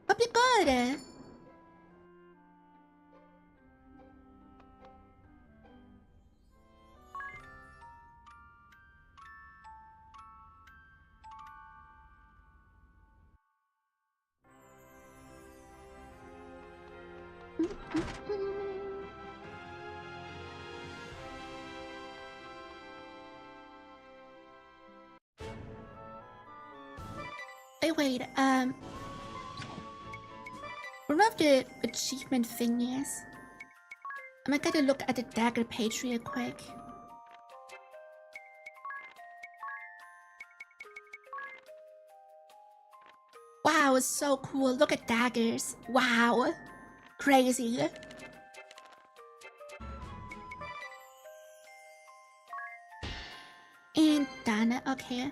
Hope you're good. Hey, wait, one of the achievement thingies. I'm gonna look at the dagger page real quick. Wow, it's so cool. Look at daggers. Wow. Crazy. And done. Okay.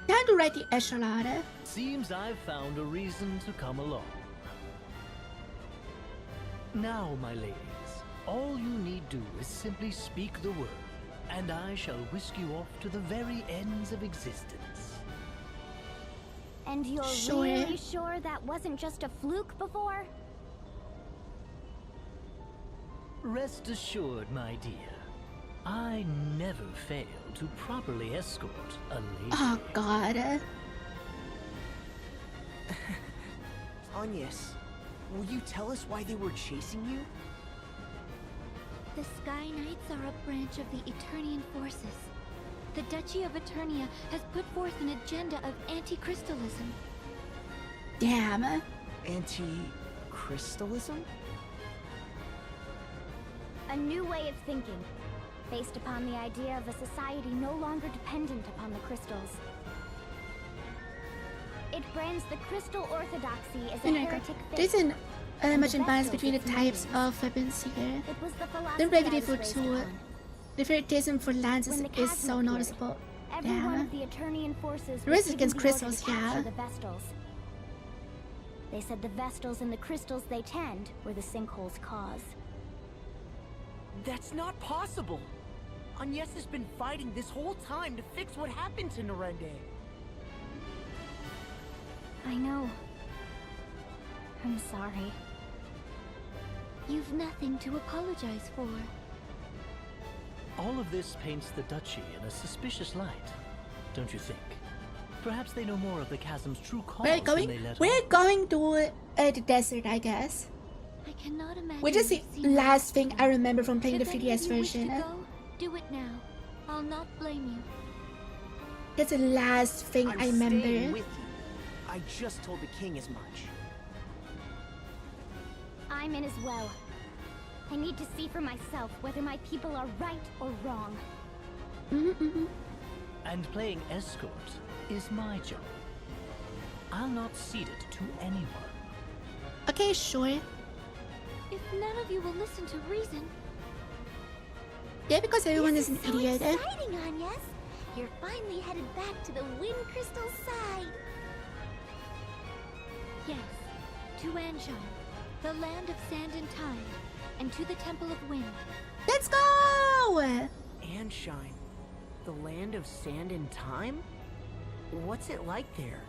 Time to write the echelon. Seems I've found a reason to come along. Now, my ladies, all you need do is simply speak the word, and I shall whisk you off to the very ends of existence. And you're Sure. really sure that wasn't just a fluke before? Rest assured, my dear, I never fail to properly escort a lady. Oh god. Āņes, will you tell us why they were chasing you? The Sky Knights are a branch of the Eternian forces. The Duchy of Eternia has put forth an agenda of anti-crystalism. Damn. Anti-crystalism? A new way of thinking, based upon the idea of a society no longer dependent upon the crystals. It brands the crystal orthodoxy as a Noriko, heretic there's faith. much imbalance between the types of weapons here. It was the The philosophy Bravely I was Default raised 2, upon. the favoritism for lances When the is chasm so appeared, noticeable. Every one Yeah. of the Eternian forces The rest was against given the order crystals, to capture yeah. the Vestals. They said the Vestals and the crystals they tend were the sinkhole's cause. That's not possible. Agnes has been fighting this whole time to fix what happened to Norende. I know. I'm sorry. You've nothing to apologize for. All of this paints the duchy in a suspicious light, don't you think? Perhaps they know more of the chasm's true cause We're than going. they let We're on. going to the desert, I guess. I cannot imagine. Which is the you've seen last that thing before. I remember from playing the If any 3DS of you wish to version. go, do it now. I'll not blame you. That's the last thing I'm I staying remember. with you. I just told the king as much. I'm in as well. I need to see for myself whether my people are right or wrong. And playing escort is my job. I'll not cede it to anyone. Okay, sure. If none of you will listen to reason, Yeah, because everyone is an this is idiot. so exciting, Agnes. You're finally headed back to the Wind Crystal side. Yes, to Anshine, the land of sand and time, and to the Temple of Wind. Let's go! Anshine, the land of sand and time? What's it like there?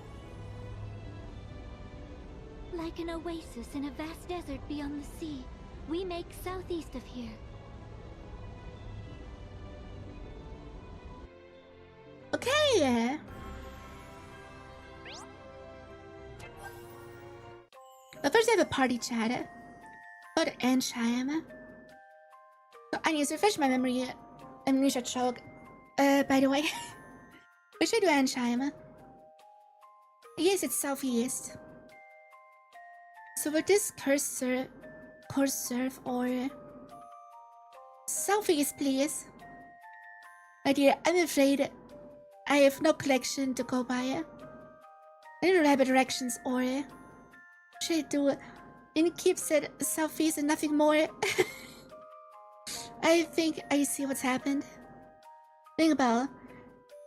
Like an oasis in a vast desert beyond the sea, we make southeast of here. Okay. But first I have a party chat about Anshine. So I need to refresh my memory. Amnesia choke. By the way, we should do Anshine. Yes, it's southeast. So would this cursor or southeast, please? My dear, I'm afraid I have no collection to go by. I need to rabbit directions or should I do in keep said southeast and nothing more? I think I see what's happened. Ring a bell.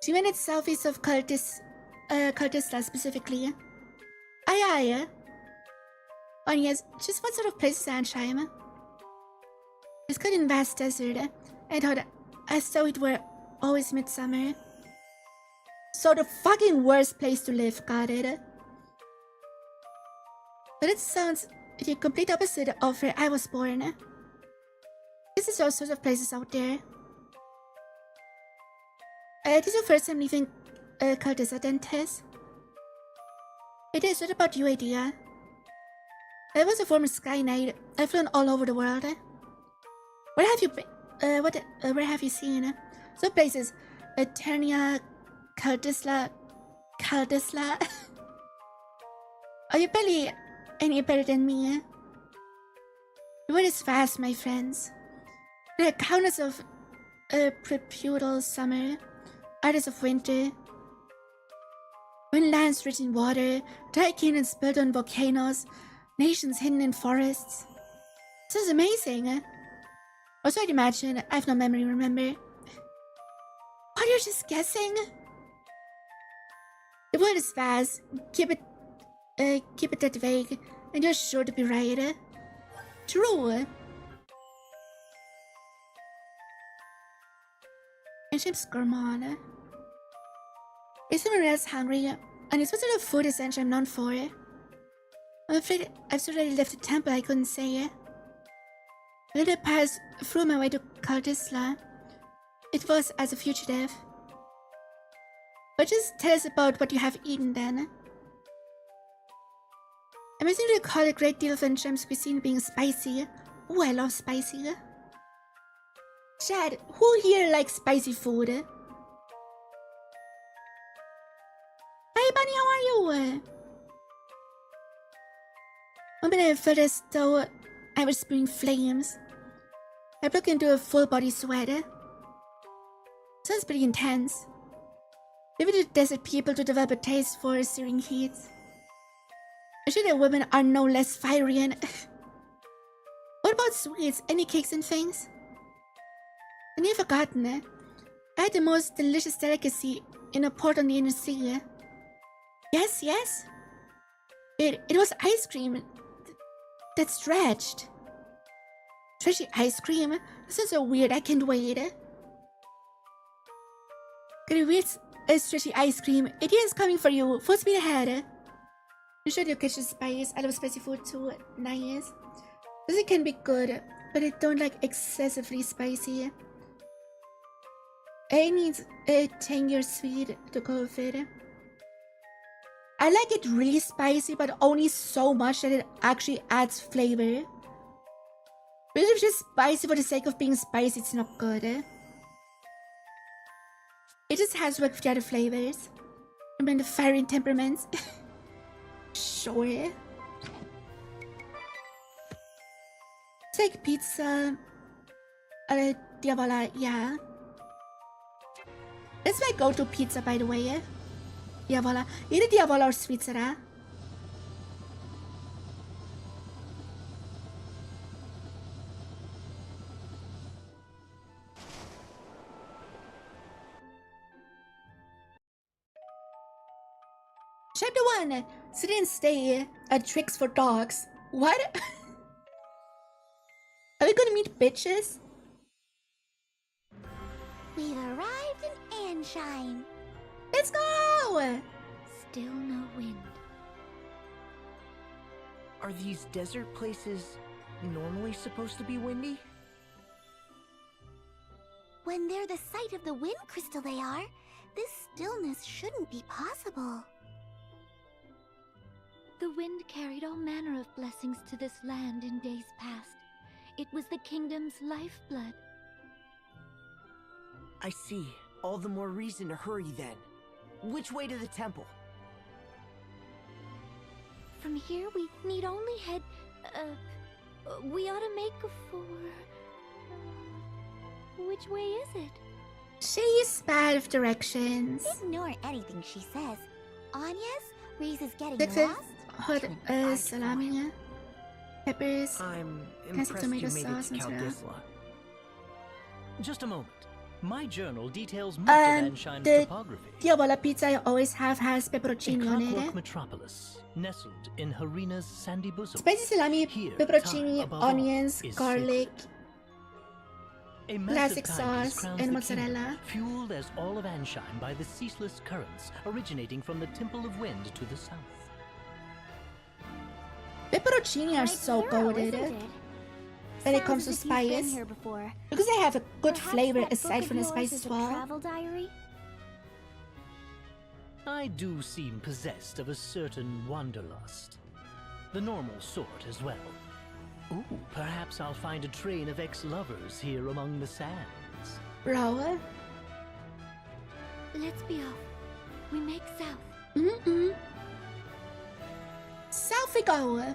She went southeast of 𝗟ci𝗴ឆ specifically. Aye. Oh yes, just what sort of place is Anshine? It's good in vast desert. I thought it were always midsummer. So the fucking worst place to live, got it. But it sounds the complete opposite of where I was born. There's all sorts of places out there. This is your first time leaving 𝗟ci𝗴ឆ, Dentist? It is. What about you, idea? I was a former Sky Knight. I've flown all over the world. Where have you been? Where have you seen? Some places. Eternia, 𝗟ci𝗴ឆ. Are you barely any better than me? The world is vast, my friends. There are countless of prepudal summer, others of winter. When lands rich in water, dry canyons built on volcanoes, nations hidden in forests. This is amazing. Also, I'd imagine I have no memory, remember? What, you're just guessing? The world is vast. Keep it that vague, and you're sure to be right. True. Anshim's gourmand. Is someone else hungry? And it's what sort of food is Anshim known for? I'm afraid I've already left the temple, I couldn't say it. When I passed through my way to 𝗟ci𝗴ឆ, it was as a fugitive. But just tell us about what you have eaten then. I'm assuming to recall a great deal of Anshim's cuisine being spicy. Oh, I love spicy. Chad, who here likes spicy food? Hi Bunny, how are you? One minute I felt as though I was spewing flames. I broke into a full body sweat. Sounds pretty intense. Maybe the desert people to develop a taste for searing heat. I'm sure that women are no less fiery and... What about sweets? Any cakes and things? And you've forgotten it. I had the most delicious delicacy in a port on the inner sea. Yes, yes. It was ice cream that stretched. Stretchy ice cream? This is so weird, I can't wait. Get a weird stretchy ice cream. It is coming for you. Full speed ahead. You should catch the spice. I love spicy food too. Nice. This can be good, but I don't like excessively spicy. It needs a tangier sweet to go with it. I like it really spicy, but only so much that it actually adds flavor. But if it's just spicy for the sake of being spicy, it's not good. It just has to work with the other flavors. I mean, the fiery temperaments. Sure. Take pizza. Diavola, yeah. That's my go-to pizza, by the way. Diavola. Either Diavola or Svizzera. Chapter 1. Sit and stay at tricks for dogs. What? Are we gonna meet bitches? We've arrived in Anshine. Let's go! Still no wind. Are these desert places normally supposed to be windy? When they're the site of the wind crystal they are, this stillness shouldn't be possible. The wind carried all manner of blessings to this land in days past. It was the kingdom's lifeblood. I see. All the more reason to hurry then. Which way to the temple? From here, we need only head... we ought to make for... which way is it? She's bad with directions. Ignore anything she says. Anya's? Reese is getting That's it. lost? Hot salami, peppers, I'm Classic impressed tomato you made it sauce to and 𝗟𝗏𝗆. Just a moment. My journal details much of Anshine's the topography. Diavola pizza I always have has A pepperoncini on clockwork it. metropolis, nestled in Harina's sandy bosom. Spicy salami, Here, pepperoncini, time, above onions, all, is garlic, A classic massive timepiece sauce, crowns and the kingdom, mozzarella. fueled as all of Anshine by the ceaseless currents originating from the Temple of Wind to the south. Pepperoncini are Quite so thorough, goated isn't it? when it Sounds comes to as if you've been spice. here before. Because they have a good Perhaps flavor that aside book from the of spice yours as is a well. travel diary? I do seem possessed of a certain wanderlust. The normal sort as well. Ooh, perhaps I'll find a train of ex-lovers here among the sands. Bro. Let's be off. We make south. South we go.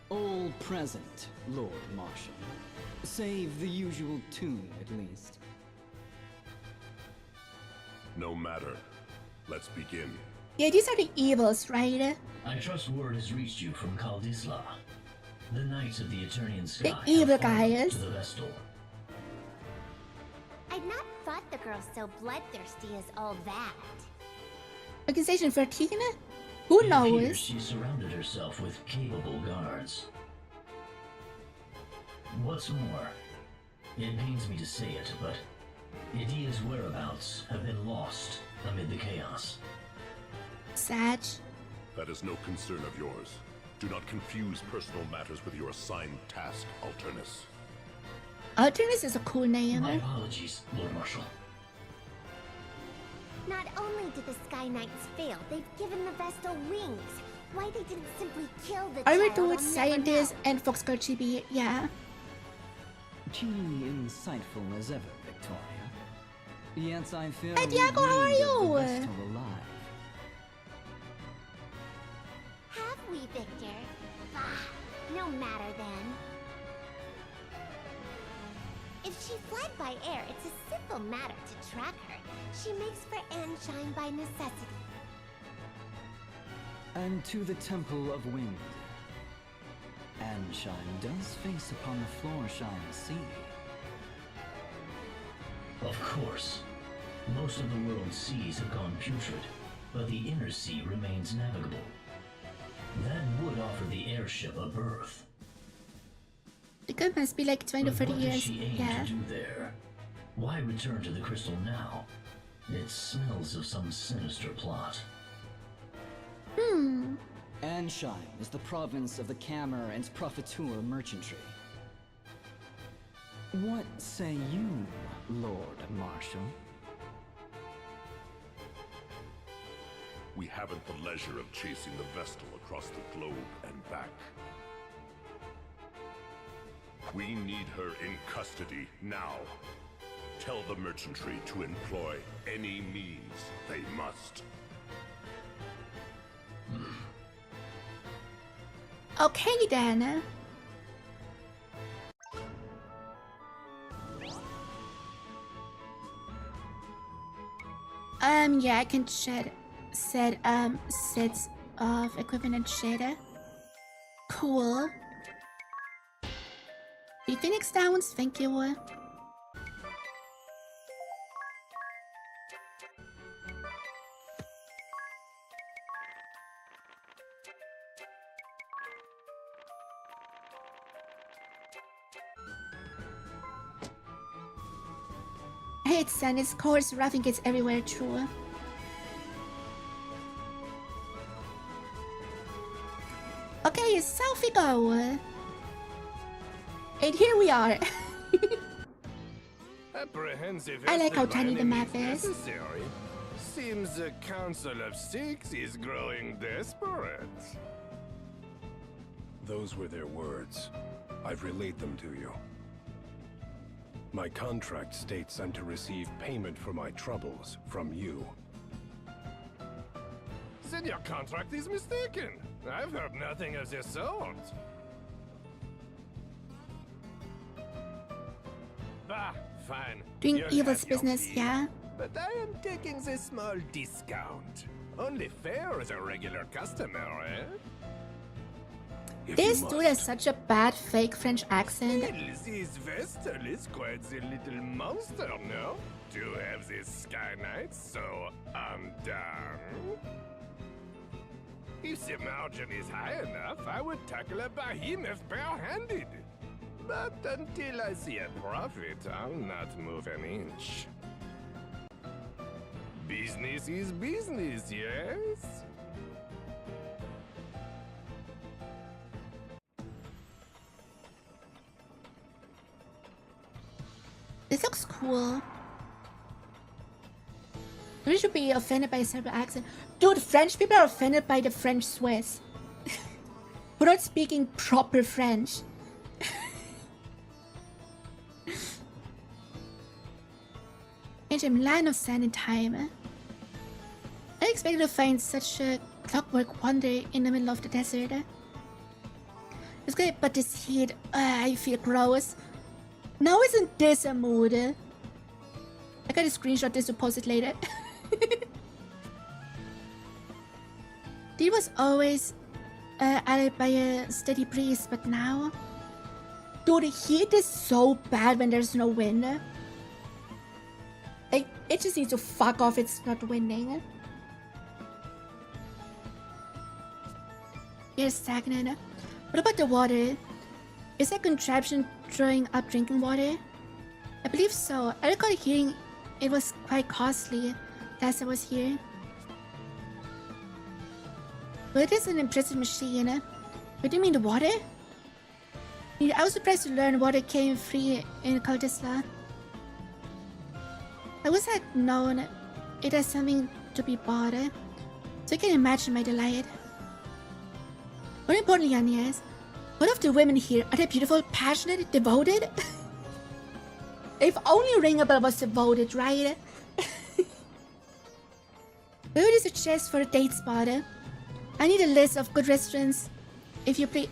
All present, Lord Marshal. Save the usual tune, at least. No matter. Let's begin. Yeah, these are the evils, right? I trust word has reached you from 𝗟𝗏𝗆. The Knights of the Eternian Sky The have evil fallen guys. to the Vestal. I'd not thought the girl so bloodthirsty as all that. Organization 13? Who It appears knows? she surrounded herself with capable guards. What's more, it pains me to say it, but Idia's whereabouts have been lost amid the chaos. Sag. That is no concern of yours. Do not confuse personal matters with your assigned task, Alternus. Alternus is a cool name. My apologies, Lord Marshal. Not only did the Sky Knights fail, they've given the Vestal wings. Why they didn't simply kill the I child, would do I'll it never scientist know. and Fox Girl Chibi, yeah. Keenly insightful as ever, Victoria. Yet I fear Hey, Diago, how are we need you? the Vestal alive. Have we, Victor? Ah, no matter then. by air, it's a simple matter to track her. She makes for 𝗟ន់by necessity. And to the Temple of Wind. 𝗟ន់does face upon the Floorshine Sea. Of course. Most of the world's seas have gone putrid, but the inner sea remains navigable. That would offer the airship a berth. The gun must be like 20 or But 30 what does years. she aim Yeah. to do there? Why return to the crystal now? It smells of some sinister plot. 𝗟ន់is the province of the Cammer and Profiteur merchantry. What say you, Lord Marshal? We haven't the leisure of chasing the Vestal across the globe and back. We need her in custody now. Tell the merchantry to employ any means they must. Okay then. Yeah, I can set sets of equipment and shader. Cool. The Phoenix Downs, thank you. Hey, it's Sanders course, roughing gets everywhere, true. Okay, selfie go. And here we are. Apprehensive I like how estimate tiny the map is. necessary. Seems the Council of Six is growing desperate. Those were their words. I've relayed them to you. My contract states I'm to receive payment for my troubles from you. Then your contract is mistaken. I've heard nothing of the sort. Bah, fine. Doing You'll evil's have your business, fee. yeah. But I am taking the small discount. Only fair as a regular customer, eh? This dude has such a bad fake French accent. Well, this Vestal is quite the little monster, no? To have this Sky Knight so undone. If the margin is high enough, I would tackle a behemoth bare-handed. But until I see a profit, I'll not move an inch. Business is business, yes? This looks cool. We should be offended by a separate accent. Dude, French people are offended by the French Swiss. We're not speaking proper French. Ancient land of sand and time. I expected to find such a clockwork wonder in the middle of the desert. It's great, but this heat, I feel gross. Now isn't this a mood? I gotta screenshot this to post it later. He was always added by a steady breeze, but now... Dude, the heat is so bad when there's no wind. Like, it just needs to fuck off, it's not winning. Here's stagnant. What about the water? Is that contraption drawing up drinking water? I believe so. I recall hearing it was quite costly last I was here. But it is an impressive machine. What do you mean the water? I was surprised to learn water came free in 𝗟𝗏𝗆. I wish I had known it has something to be bought, so you can imagine my delight. More importantly, Agnes, what of the women here? Are they beautiful, passionate, devoted? If only Ringabel was devoted, right? Where would you suggest for a date spot? I need a list of good restaurants, if you please.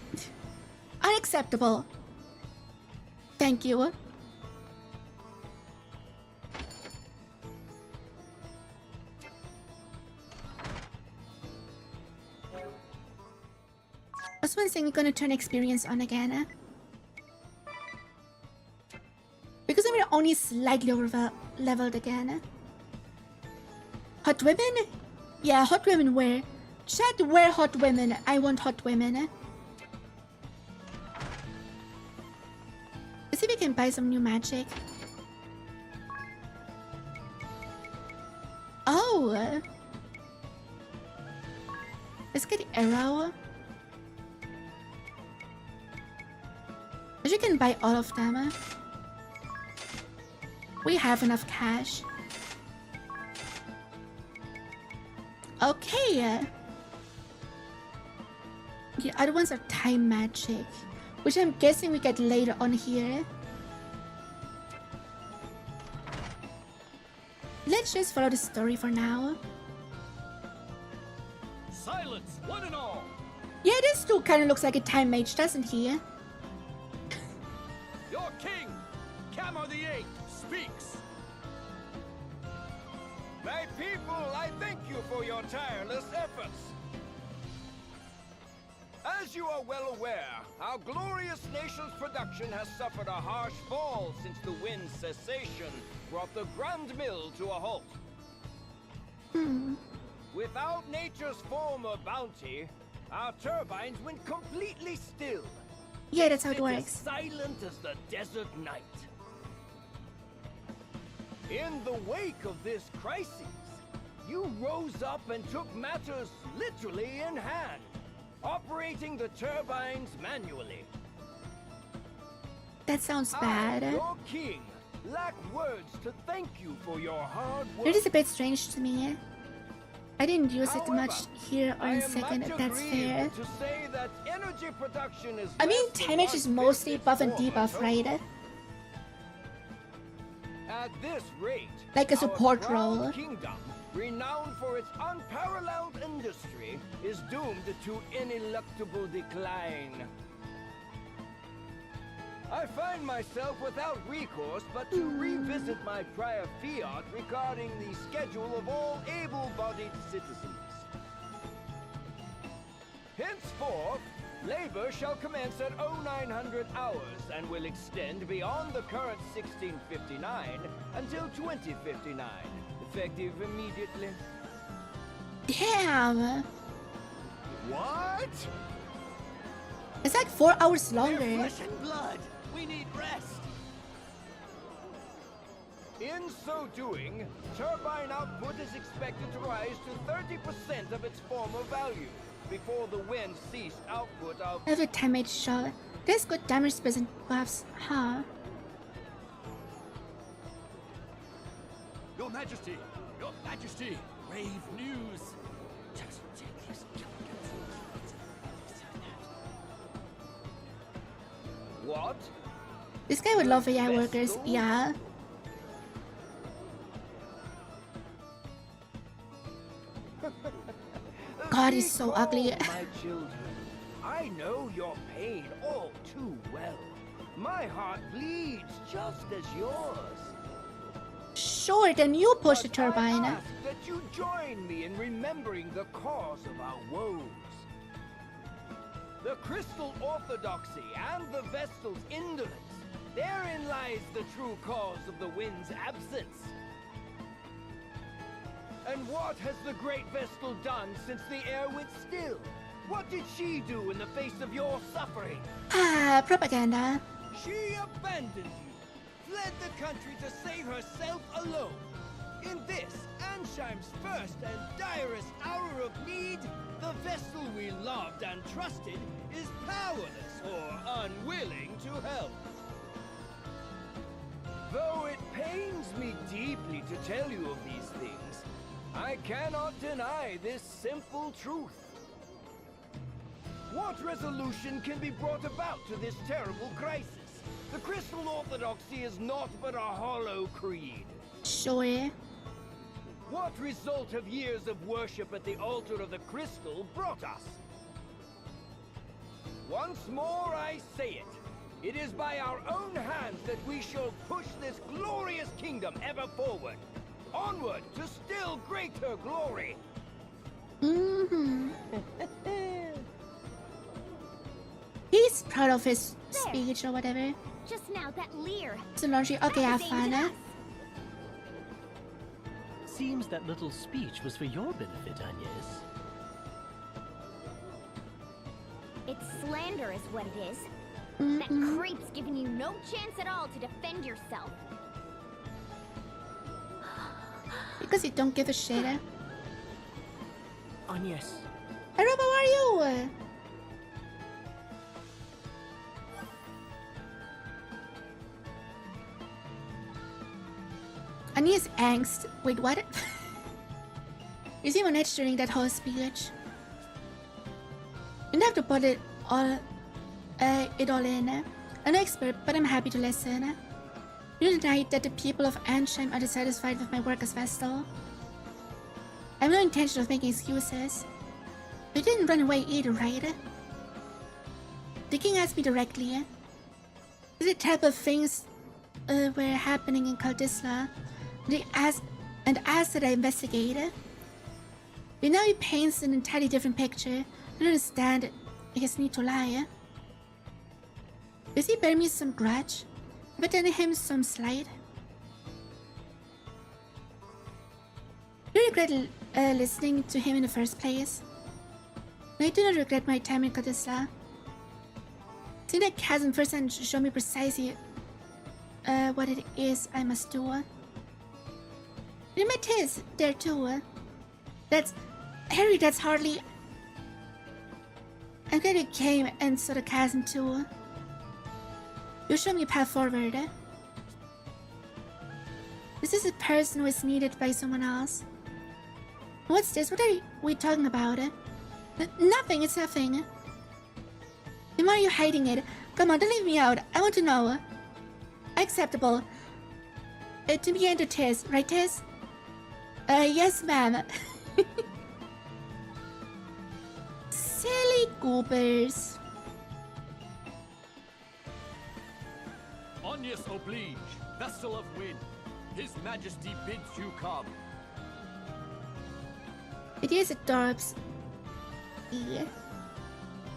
Unacceptable. Thank you. was one thing we're gonna turn experience on again. Because we're only slightly over leveled again. Hot women? Yeah, hot women where? Chat, where hot women? I want hot women. Let's see if we can buy some new magic. Oh! Let's get arrow. But you can buy all of them. We have enough cash. Okay. The other ones are time magic, which I'm guessing we get later on here. Let's just follow the story for now. Silence, one and all. Yeah, this dude kind of looks like a time mage, doesn't he? Your king, 𝗟𝗲𝗆 the Eighth, speaks. My people, I thank you for your tireless efforts. As you are well aware, our glorious nation's production has suffered a harsh fall since the wind's cessation brought the Grand Mill to a halt. Without nature's former bounty, our turbines went completely still. Yeah, that's how it As works. silent as the desert night. In the wake of this crisis, you rose up and took matters literally in hand, operating the turbines manually. That sounds bad. Your king lack words to thank you for your hard work. It is a bit strange to me. I didn't use it much here on second, if that's fair. To say that energy production is I mean, damage is mostly buff and debuff, right? At this rate, Like a support our proud role. kingdom, renowned for its unparalleled industry, is doomed to ineluctable decline. I find myself without recourse but to revisit my prior fiat regarding the schedule of all able-bodied citizens. Henceforth, labor shall commence at 0900 hours and will extend beyond the current 1659 until 2059, effective immediately. Damn! What? It's like 4 hours longer. Flesh and blood. We need rest. In so doing, turbine output is expected to rise to 30% of its former value before the wind ceased output of Every damage shot. There's good damage spells and buffs, huh? Your Majesty, grave news. Just take this. What? This guy would love AI workers, yeah. God, he's so ugly. My children, I know your pain all too well. My heart bleeds just as yours. Sure, then you push the turbine. I ask that you join me in remembering the cause of our woes. The crystal orthodoxy and the vestal's indolence. Therein lies the true cause of the wind's absence. And what has the great Vestal done since the air went still? What did she do in the face of your suffering? Ah, propaganda. She abandoned you, fled the country to save herself alone. In this, 𝗟nci𝗴's first and direst hour of need, the Vestal we loved and trusted is powerless or unwilling to help. Though it pains me deeply to tell you of these things, I cannot deny this simple truth. What resolution can be brought about to this terrible crisis? The crystal orthodoxy is naught but a hollow creed. Sure. What result have years of worship at the altar of the crystal brought us? Once more I say it. It is by our own hands that we shall push this glorious kingdom ever forward. Onward to still greater glory. proud of his speech or whatever. Just now, that leer. So Noriko, okay, have fun. Seems that little speech was for your benefit, Agnès. It's slander is what it is. Mm-hmm. That creep's giving you no chance at all to defend yourself. Because you don't give a shit. Agnès. Hello, how are you? Agnès angst. Wait, what? You seem on edge during that whole speech. You don't have to put it all in. I'm no expert, but I'm happy to listen. You deny that the people of 𝗟ci𝗴ឆ are dissatisfied with my work as Vestal. I have no intention of making excuses. You didn't run away either, right? The king asked me directly. The type of things were happening in 𝗟ci𝗴ឆ. And asked that I investigate. But now he paints an entirely different picture. I don't understand. I just need to lie. Does he bear me some grudge? Have I done him some slight? Do you regret listening to him in the first place? No, I do not regret my time in 𝗟ci𝗴ឆ. See that chasm first and show me precisely what it is I must do. You met his there too. That's Harry. That's hardly. I'm glad you came and saw the chasm too. You show me a path forward. This is a person who is needed by someone else. What's this? What are we talking about? Nothing. It's nothing. Then why are you hiding it? Come on, don't leave me out. I want to know. Acceptable. To me and to Tiz, right, Tiz? Yes, ma'am. Silly goobers. Agnès oblige, Vestal of Wind. His Majesty bids you come. It is adorbs. Yeah.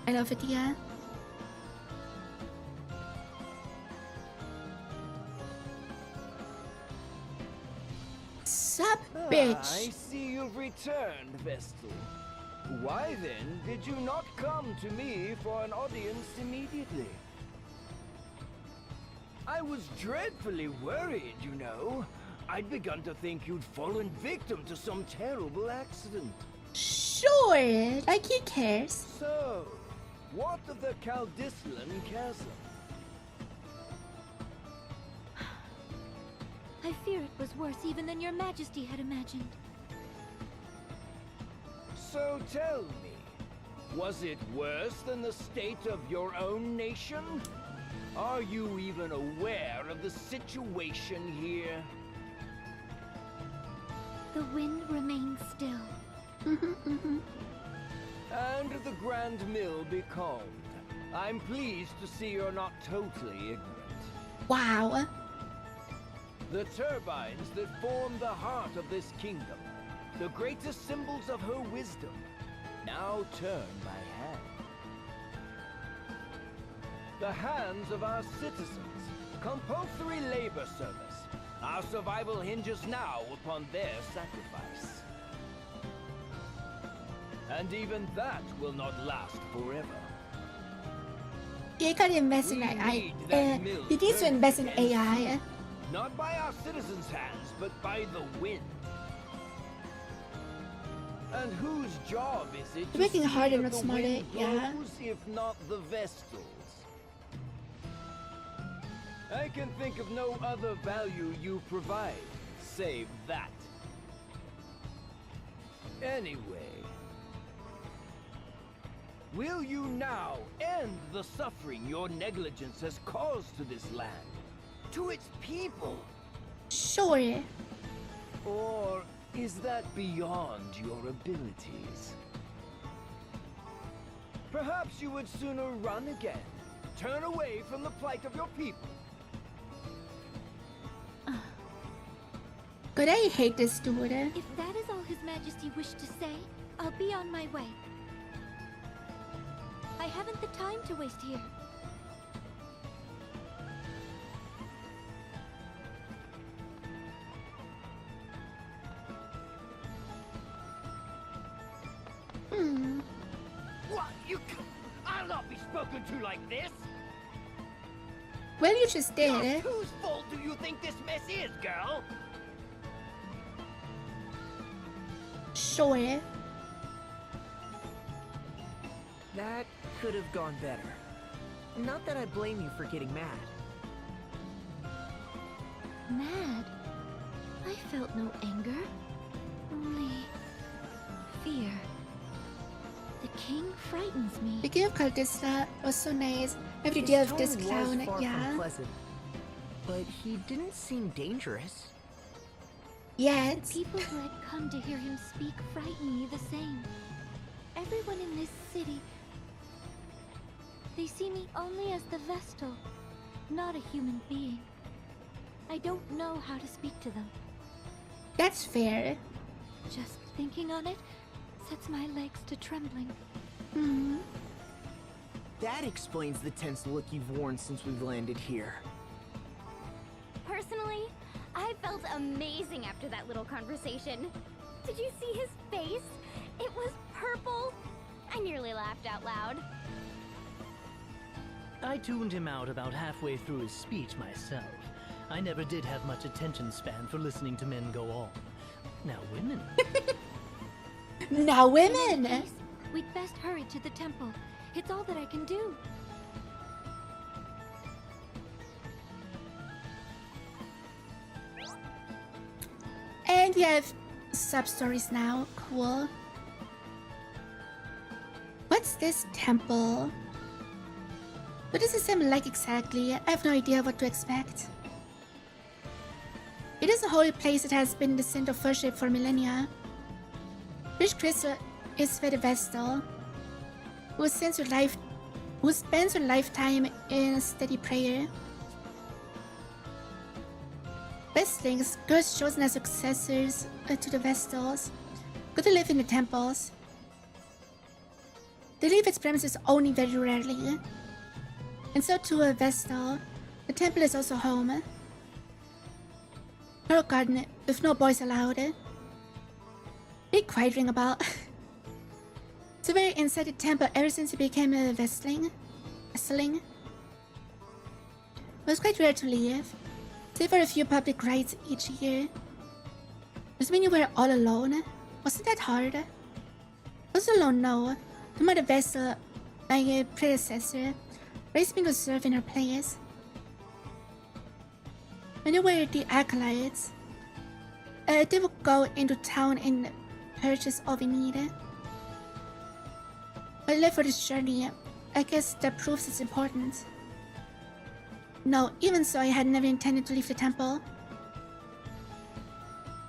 I love it, yeah. Sup, bitch? I see you've returned, Vestal. Why then did you not come to me for an audience immediately? I was dreadfully worried, you know. I'd begun to think you'd fallen victim to some terrible accident. Sure, like who cares? So, what of the 𝗟ci𝗴ឆ chasm? I fear it was worse even than your Majesty had imagined. So tell me, was it worse than the state of your own nation? Are you even aware of the situation here? The wind remains still. And the Grand Mill be calmed. I'm pleased to see you're not totally ignorant. Wow. The turbines that form the heart of this kingdom, the greatest symbols of her wisdom, now turn my hand. The hands of our citizens, compulsory labor service. Our survival hinges now upon their sacrifice. And even that will not last forever. You gotta invest in AI. You need to invest in AI. Not by our citizens' hands, but by the wind. And whose job is it to Working see hard and that not the smarter, wind yeah. blows, if not the Vestals? I can think of no other value you provide, save that. Anyway, will you now end the suffering your negligence has caused to this land? To its people? Sure. Or is that beyond your abilities? Perhaps you would sooner run again, turn away from the plight of your people. God, I hate this dude. If that is all His Majesty wished to say, I'll be on my way. I haven't the time to waste here. What? I'll not be spoken to like this! Well, you just did. Whose fault do you think this mess is, girl? Sure. That could have gone better. Not that I blame you for getting mad. Mad? I felt no anger. Only fear. The king frightens me. The king of 𝗟ci𝗴倘 was so nice. Every day of this clown, was far yeah. from pleasant, but he didn't seem dangerous. Yet. The people who had come to hear him speak frighten me the same. Everyone in this city, they see me only as the Vestal, not a human being. I don't know how to speak to them. That's fair. Just thinking on it sets my legs to trembling. Hmm. That explains the tense look you've worn since we've landed here. Personally, I felt amazing after that little conversation. Did you see his face? It was purple. I nearly laughed out loud. I tuned him out about halfway through his speech myself. I never did have much attention span for listening to men go on. Now women. Now women! Please, we'd best hurry to the temple. It's all that I can do. And we have sub-stories now. Cool. What's this temple? What does it seem like exactly? I have no idea what to expect. It is a holy place that has been the center of worship for millennia. Which crystal is where the Vestal, who spends her lifetime in steady prayer. Vestlings, girls chosen as successors to the Vestals, go to live in the temples. They leave its premises only very rarely. And so to a Vestal, the temple is also home. Her garden with no boys allowed. Big quiet ring about. So we're inside the temple ever since he became a Vestling. It was quite rare to leave, save for a few public rites each year. Does it mean you were all alone? Wasn't that hard? I was alone, no. The mother Vestal, my predecessor, raised me to serve in her place. When they were the acolytes, they would go into town and purchase all we needed. But I left for this journey. I guess that proves its importance. No, even so, I had never intended to leave the temple.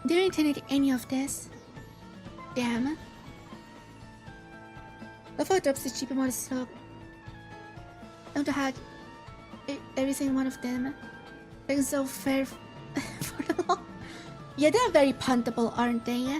Never intended any of this. Damn. Varför drops the cheaper model slog? I want to hug every single one of them. They're so fair for the law. Yeah, they're very puntable, aren't they?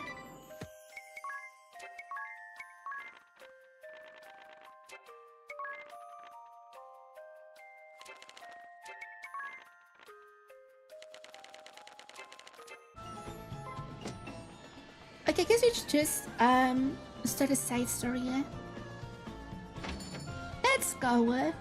Okay, I guess we should just start a side story. Let's go.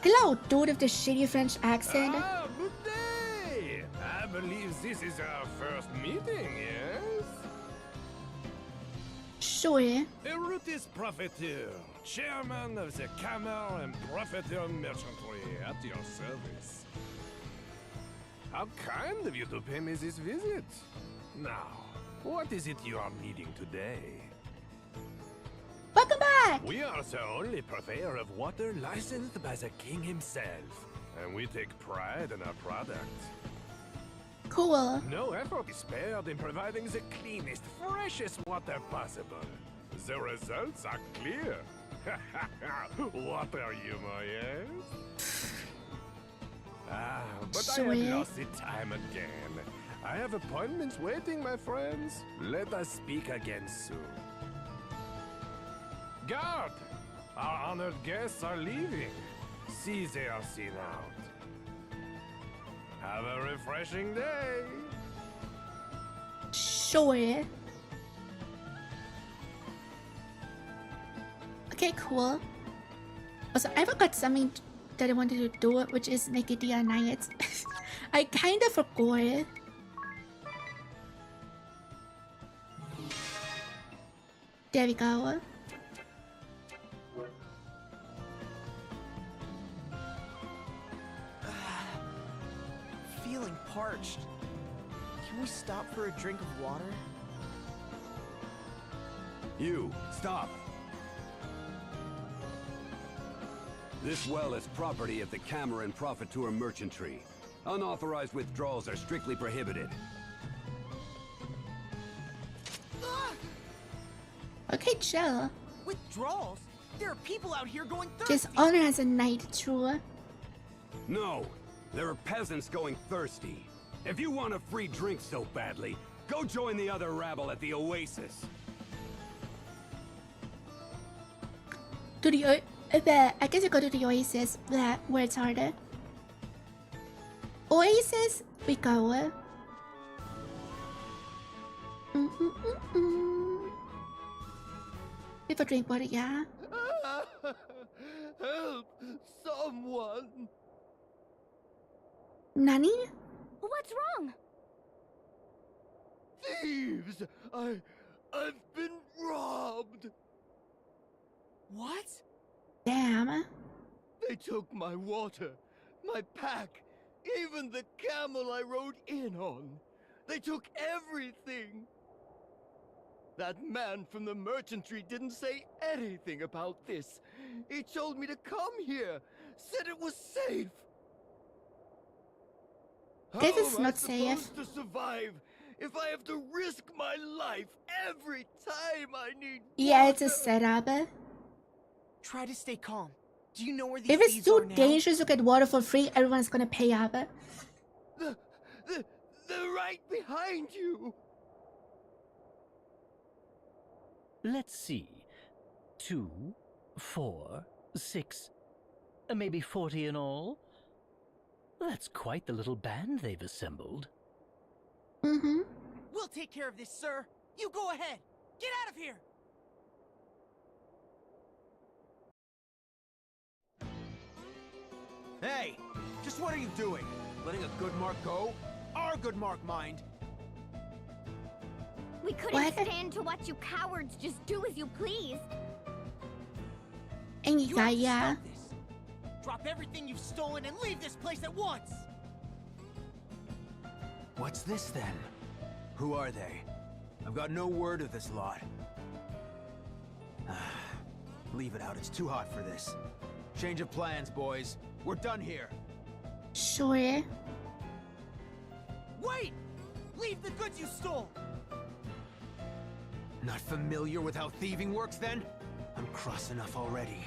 Hello, dude with the shitty French accent. Ah, good day! I believe this is our first meeting, yes? Sure. Erutis Profiteer, chairman of the Camera and Profiteer Merchantry, at your service. How kind of you to pay me this visit. Now, what is it you are needing today? Welcome back! We are the only purveyor of water licensed by the king himself, and we take pride in our product. Cool. No effort is spared in providing the cleanest, freshest water possible. The results are clear. Water humor, yes? But I have lost the time again. I have appointments waiting, my friends. Let us speak again soon. Guard! Our honored guests are leaving. See they are seen out. Have a refreshing day. Sure. Okay, cool. Also, I forgot something that I wanted to do, which is make it the night. I kind of forgot. There we go. Feeling parched. Can we stop for a drink of water? You, stop! This well is property of the Cameron Profiteur Merchantry. Unauthorized withdrawals are strictly prohibited. Okay, chill. Withdrawals? There are people out here going thirsty. This owner has a night tour. No, there are peasants going thirsty. If you want a free drink so badly, go join the other rabble at the Oasis. To the I guess you go to the Oasis. Where it's harder. Oasis, we go. People drink water, yeah. Help! Someone! Nani? What's wrong? Thieves! I've been robbed! What? Damn. They took my water, my pack, even the camel I rode in on. They took everything. That man from the merchantry didn't say anything about this. He told me to come here, said it was safe. This is not How safe. am I supposed to survive if I have to risk my life every time I need Yeah, it's a water? setup. Try to stay calm. Do you know where these If it's thieves too are now? dangerous to get water for free, everyone's gonna pay up. They're right behind you. Let's see. 2, 4, 6, maybe 40 in all. That's quite the little band they've assembled. Mm-hmm. We'll take care of this, sir. You go ahead. Get out of here. Hey, just what are you doing? Letting a good mark go? Our good mark, mind. We couldn't What? stand to watch you cowards just do as you pleased. And You have to yeah. stop this. Drop everything you've stolen and leave this place at once. What's this then? Who are they? I've got no word of this lot. Leave it out, it's too hot for this. Change of plans, boys. We're done here. Sure. Wait! Leave the goods you stole! Not familiar with how thieving works then? I'm cross enough already.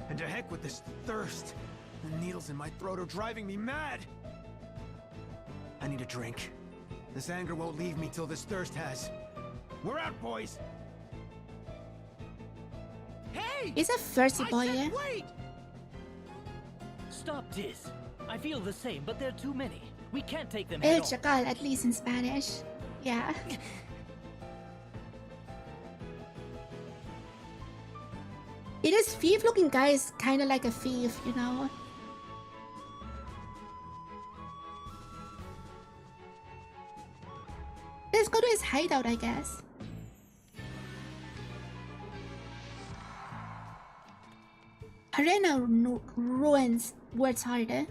And to heck with this thirst. The needles in my throat are driving me mad. I need a drink. This anger won't leave me till this thirst has. We're out, boys! Hey! He's a thirsty boy, yeah. Wait! Stop this. I feel the same, but there are too many. We can't take them El head on. Chacal, at least in Spanish. Yeah. It is thief looking guy is kinda like a thief, you know. Let's go to his hideout, I guess. Arena ruins words harder.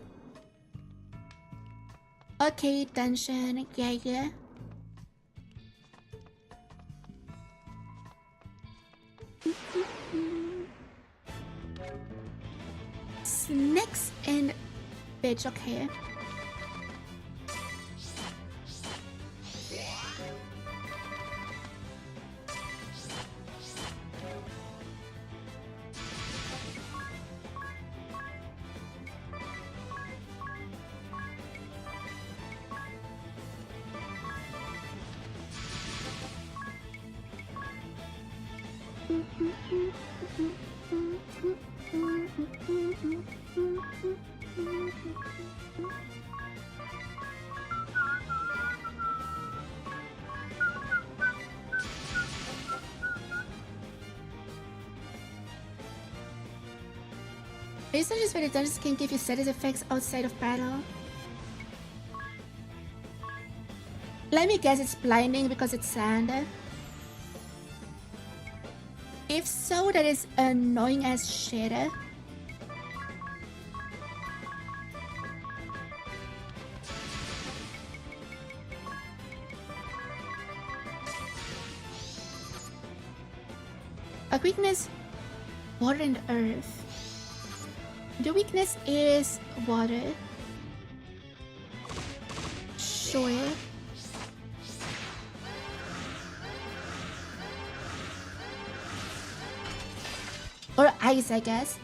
Okay, tension, yeah. Snakes and bitch, okay. These dungeons where the dungeons can give you status effects outside of battle. Let me guess it's blinding because it's sand. If so, that is annoying as shit. A weakness, water and earth. The weakness is water. Sure. Or ice, I guess.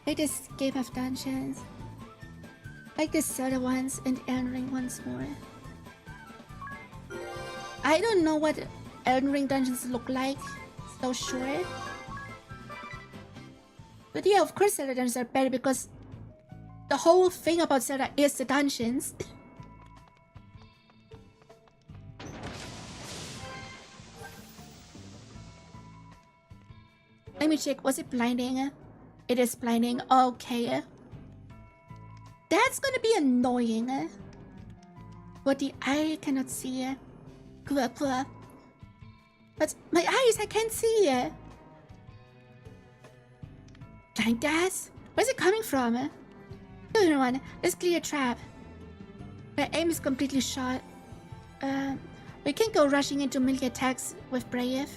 Like this game of dungeons. Like the Zelda ones and Elden Ring once more. I don't know what Elden Ring dungeons look like, so sure. But yeah, of course Zelda dungeons are better because the whole thing about Zelda is the dungeons. Let me check, was it blinding? It is blinding, okay. That's gonna be annoying. What the eye cannot see. But my eyes, I can't see. Giant gas? Where's it coming from? No, everyone, let's clear a trap. My aim is completely shot. We can't go rushing into melee attacks with Brave.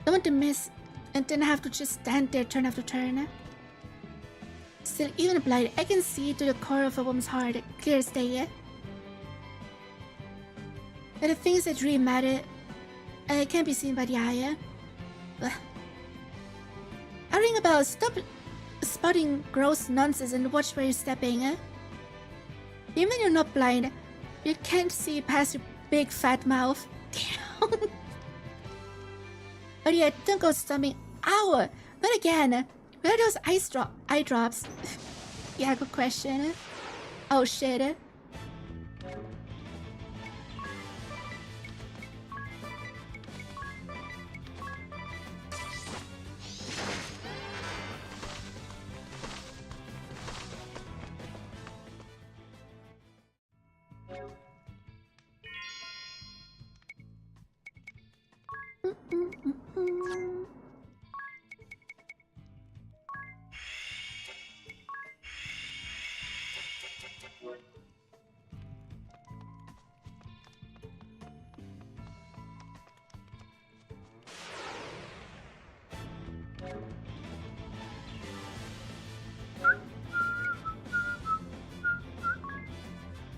Don't want to miss and then have to just stand there turn after turn. Still, even blind, I can see to the core of a woman's heart. Clear as day. But the things that really matter can't be seen by the eye. I ring about, stop spotting gross nonsense and watch where you're stepping. Even when you're not blind, you can't see past your big fat mouth. But yeah, don't go stomping. Ow! Not again! Where are those eye drops? Yeah, good question. Oh shit.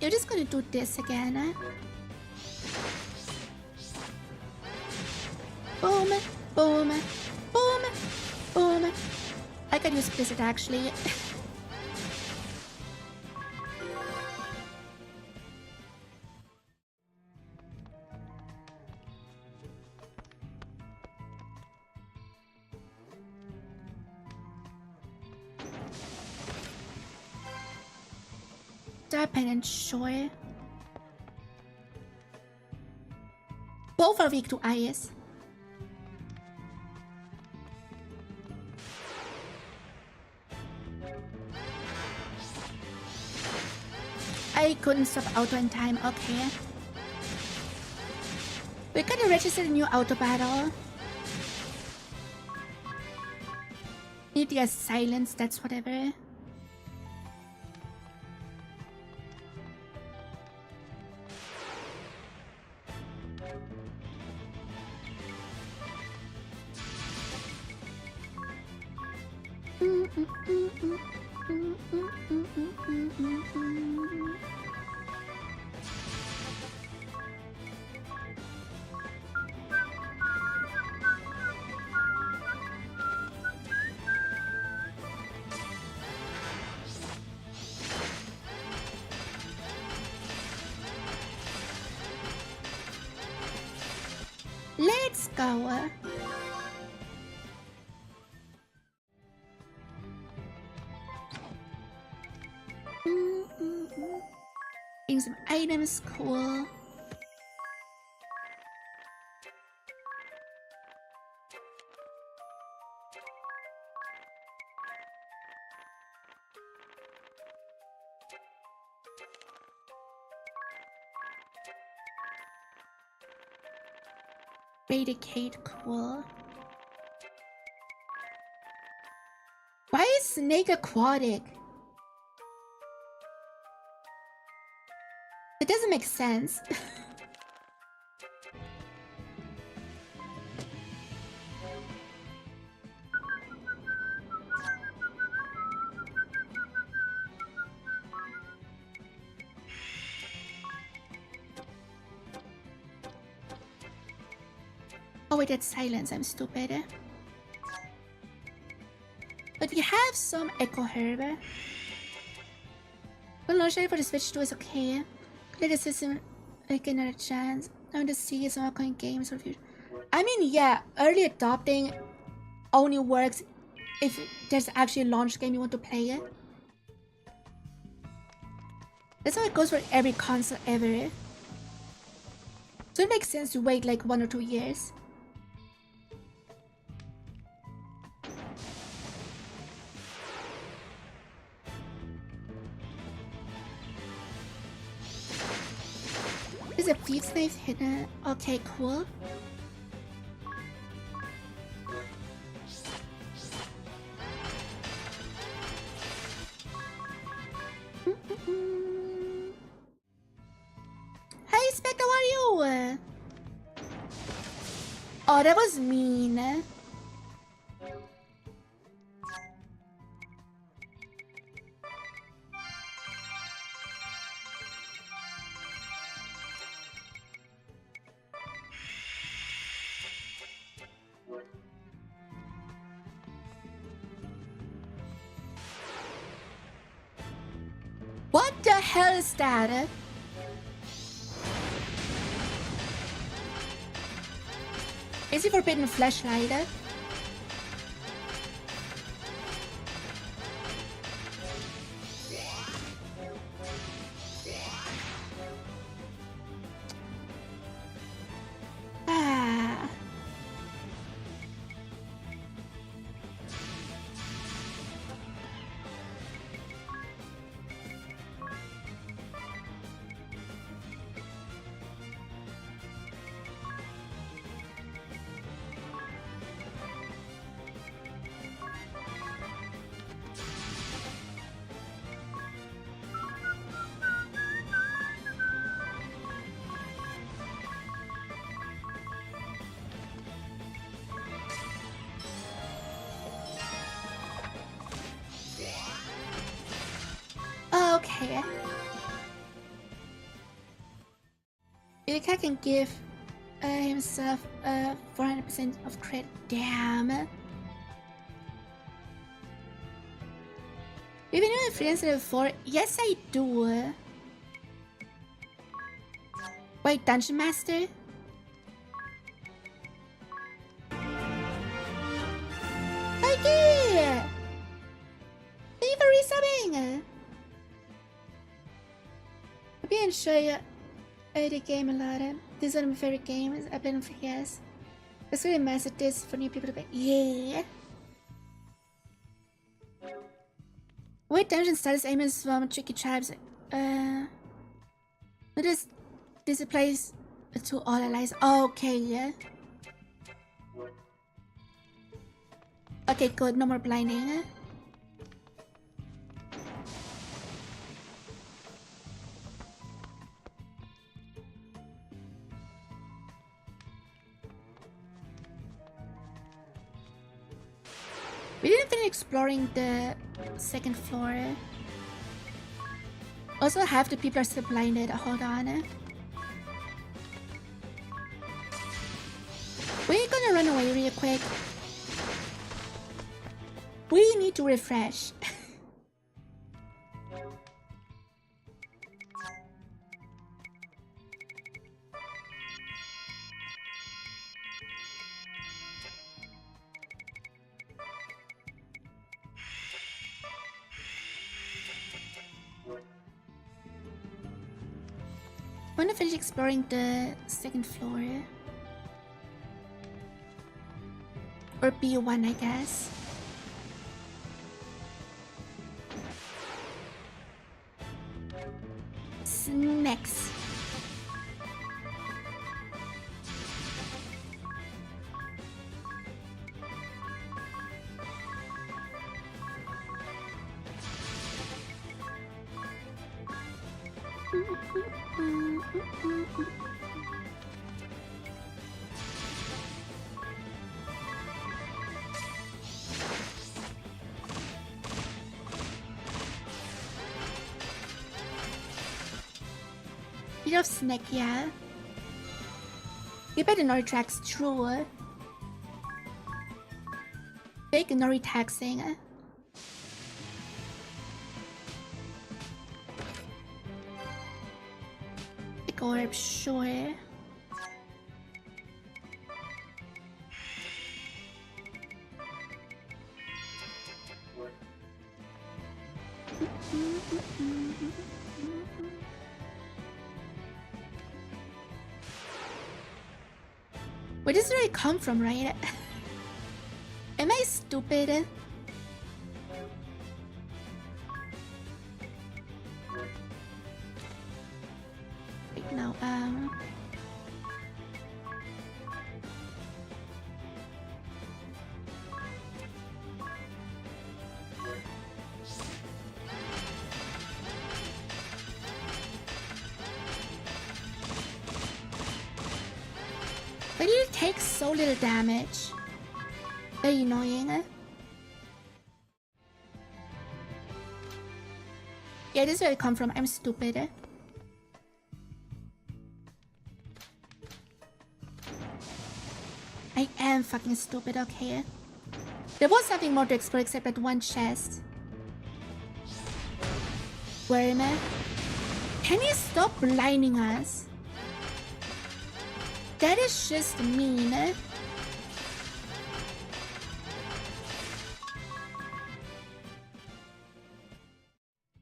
You're just gonna do this again. Boom, boom, boom, boom. I can use Blizzard actually. Pendant, sure. Both are weak to ice. I couldn't stop auto in time, okay. We're gonna register a new auto battle. Need the silence, that's whatever. Let's go. Getting some items, cool. Eradicate, cool. Why is snake aquatic? It doesn't make sense. Oh wait, that's silence. I'm stupid. But we have some Echo Herb. Well, launch for the Switch 2 is okay. Let the system get another chance. I want to see some upcoming games for the future. I mean, yeah, early adopting only works if there's actually a launch game you want to play. That's how it goes for every console ever. So it makes sense to wait like 1 or 2 years. Is a thief's knife hidden? Okay, cool. Hey, Spectre, what are you? Oh, that was mean. What the hell is that? Is it forbidden flashlight? Ah. Okay. The cat can give himself 400% of credit. Damn. Do you even know Freelance Level 4? Yes, I do. Wait, Dungeon Master? Okay! Thank you for resubbing! I've been enjoying the game a lot. This is one of my favorite games. I've played them for years. It's really nice at this for new people to play. Yeah! Wait, dungeon status aim is from tricky tribes. This applies to all allies. Okay, yeah. Okay, good. No more blinding. We didn't finish exploring the second floor. Also, half the people are still blinded. Hold on. We're gonna run away real quick. We need to refresh. I want to finish exploring the second floor. Or B1, I guess. snacks. Bit of snack, yeah. You bet the Nori track's true. Big Nori taxing. Big orb, sure. Where does it really come from, right? Am I stupid? Wait, no, why did it take so little damage? Very annoying. Yeah, this is where it come from. I'm stupid. I am fucking stupid, okay. There was something more to explore except that one chest. Where am I? Can you stop blinding us? That is just mean.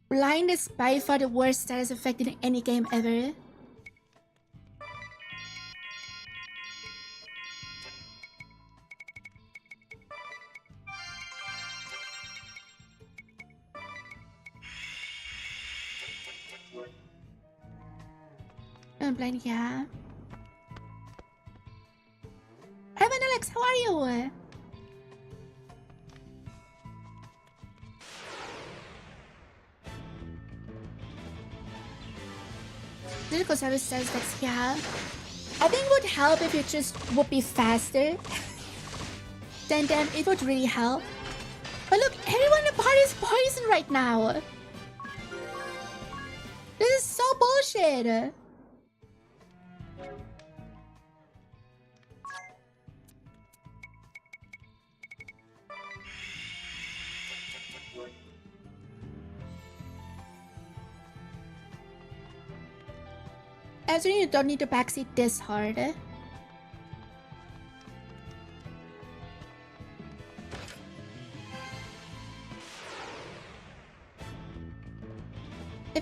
Blind is by far the worst status effect in any game ever. I'm blind, yeah. Evan Alex, how are you? Physical service says that's, yeah. I think it would help if it just would be faster. Then it would really help. But look, everyone in the party is poisoned right now. This is so bullshit. Actually, you don't need to backseat this hard. If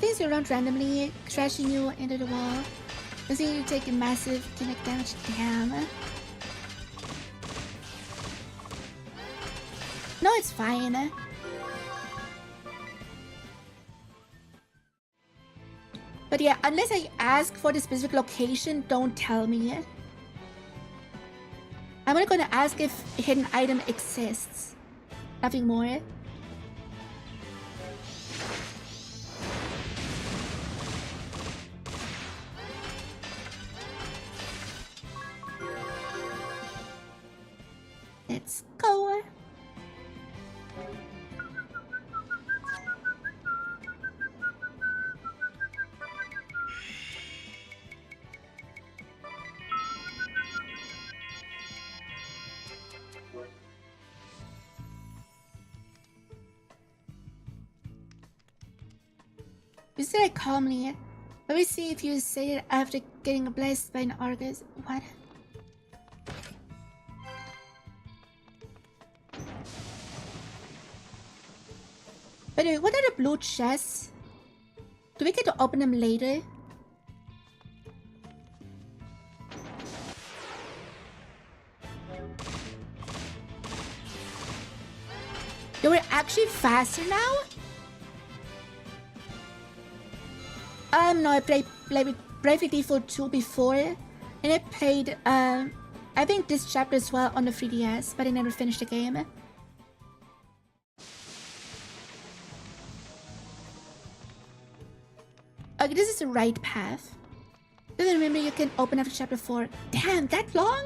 things you run randomly, crashing you into the wall, you see you take a massive kinetic damage. Damn. No, it's fine. But yeah, unless I ask for the specific location, don't tell me. I'm only gonna ask if a hidden item exists. Nothing more. Let's go. You said it calmly. Let me see if you say it after getting blessed by an Argus. What? By the way, what are the blue chests? Do we get to open them later? They were actually faster now? No, I played Bravely Default 2 before, and I played, I think this chapter as well on the 3DS, but I never finished the game. Okay, this is the right path. Then remember you can open after chapter 4. Damn, that long?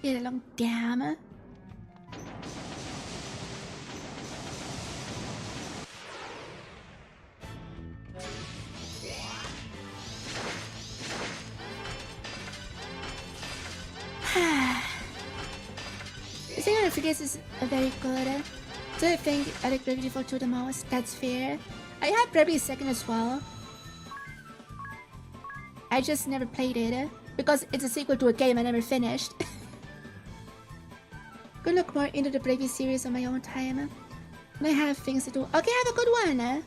Get along, damn. I think the figures is very good. So I think I like Bravely Default 2 the most. That's fair. I have Bravely 2nd as well. I just never played it because it's a sequel to a game I never finished. Could look more into the Bravely series on my own time. And I have things to do. Okay, have a good one.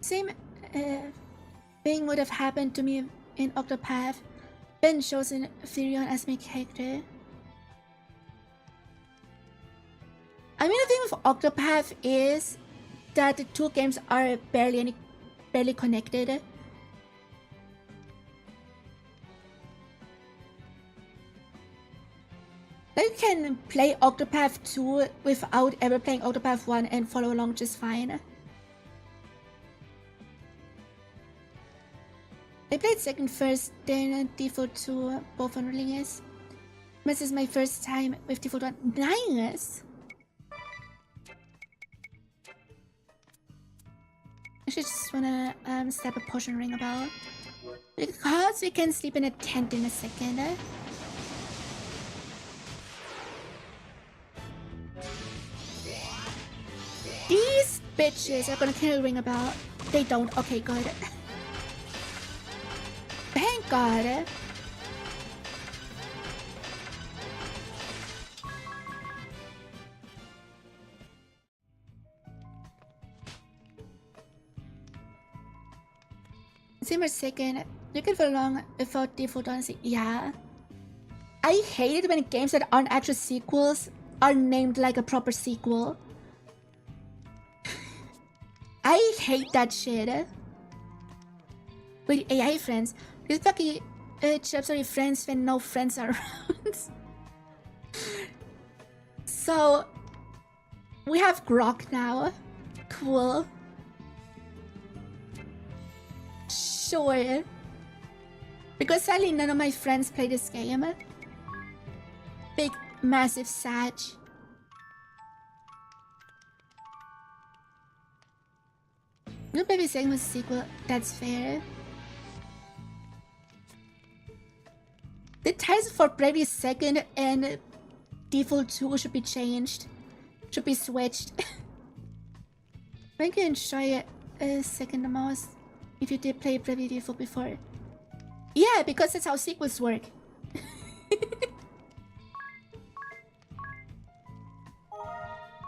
Same thing would have happened to me in Octopath. Ben chosen Furion as my character. I mean, the thing with Octopath is that the two games are barely connected. You can play Octopath 2 without ever playing Octopath 1 and follow along just fine. I played 2nd first, then Default 2, both on release. This is my first time with Default 1. Nice! I just wanna step a potion ring about. Because we can sleep in a tent in a second. These bitches are gonna kill ring about. They don't. Okay, good. Thank God. Simmer 2nd, you can follow along without Default honesty. Yeah. I hate it when games that aren't actual sequels are named like a proper sequel. I hate that shit. With AI friends. These fucking chaps are your friends when no friends are around. So, we have Grok now. Cool. Sure. Because sadly none of my friends play this game. Big, massive Sag. No baby saying was a sequel, that's fair. The titles for Bravely 2nd and Default 2 should be changed. Should be switched. I can enjoy a second the most if you did play Bravely Default before. Yeah, because that's how sequels work.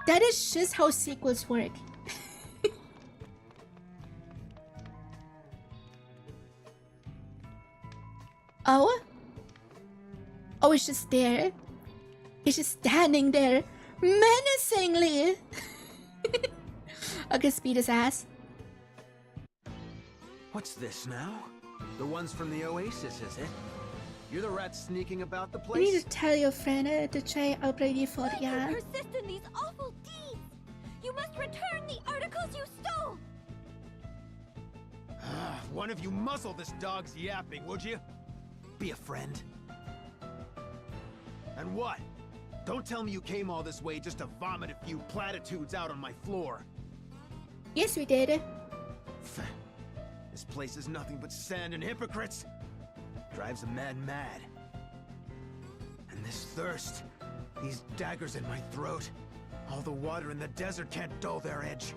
That is just how sequels work. Oh? Oh, it's just there. He's just standing there, menacingly. Okay, speed his ass. What's this now? The ones from the Oasis, is it? You're the rat sneaking about the place? You need to tell your friend to try out Bravely Default, yeah. You persist in these awful deeds! You must return the articles you stole! One of you muzzle this dog's yapping, would you? Be a friend. And what? Don't tell me you came all this way just to vomit a few platitudes out on my floor. Yes, we did. This place is nothing but sand and hypocrites. Drives a man mad. And this thirst, these daggers in my throat, all the water in the desert can't dull their edge.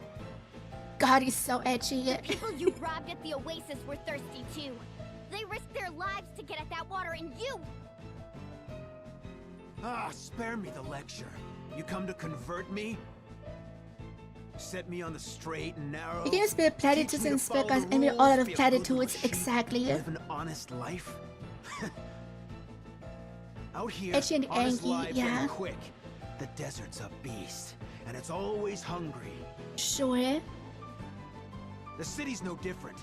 god, he's so edgy. The people you robbed at the oasis were thirsty too. They risked their lives to get at that water, and you... Ah, spare me the lecture. You come to convert me? Set me on the straight and narrow. You can spell platitudes and spell guys and all out of platitudes, exactly. Live an honest life? Out here, Edgy and honest angry, lives yeah. end quick. The desert's a beast, and it's always hungry. Sure. The city's no different.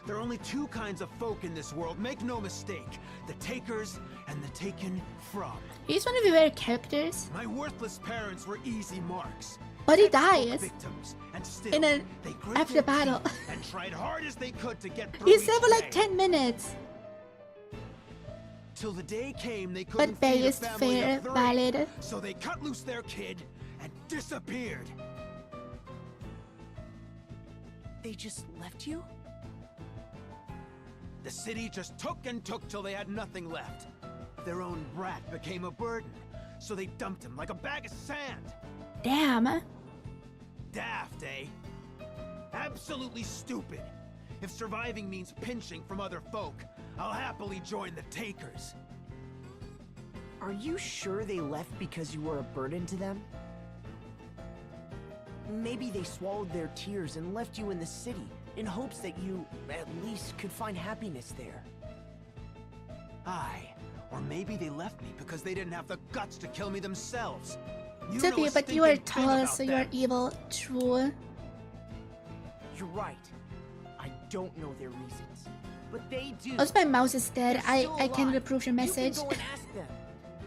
There are only two kinds of folk in this world, make no mistake. The takers and the taken from. He's one of your favorite characters. My worthless parents were easy marks. But he Ex-folk dies victims, and still, in they grit after their the battle. teeth and tried hard as they could to get through He's each there for like day. 10 minutes. Till the day came they couldn't But feed a based, family fair, of 3, valid. so they cut loose their kid and disappeared. They just left you? The city just took and took till they had nothing left. Their own brat became a burden, so they dumped him like a bag of sand. Damn. Daft, eh? Absolutely stupid. If surviving means pinching from other folk, I'll happily join the takers. Are you sure they left because you were a burden to them? Maybe they swallowed their tears and left you in the city in hopes that you, at least, could find happiness there. Aye. Or maybe they left me because they didn't have the guts to kill me themselves. Sophie, but you are tall, so you are evil. True. You're right. I don't know their reasons, but they do. Also, my mouse is dead. They're I still can't alive. approve your message. You can go and ask them.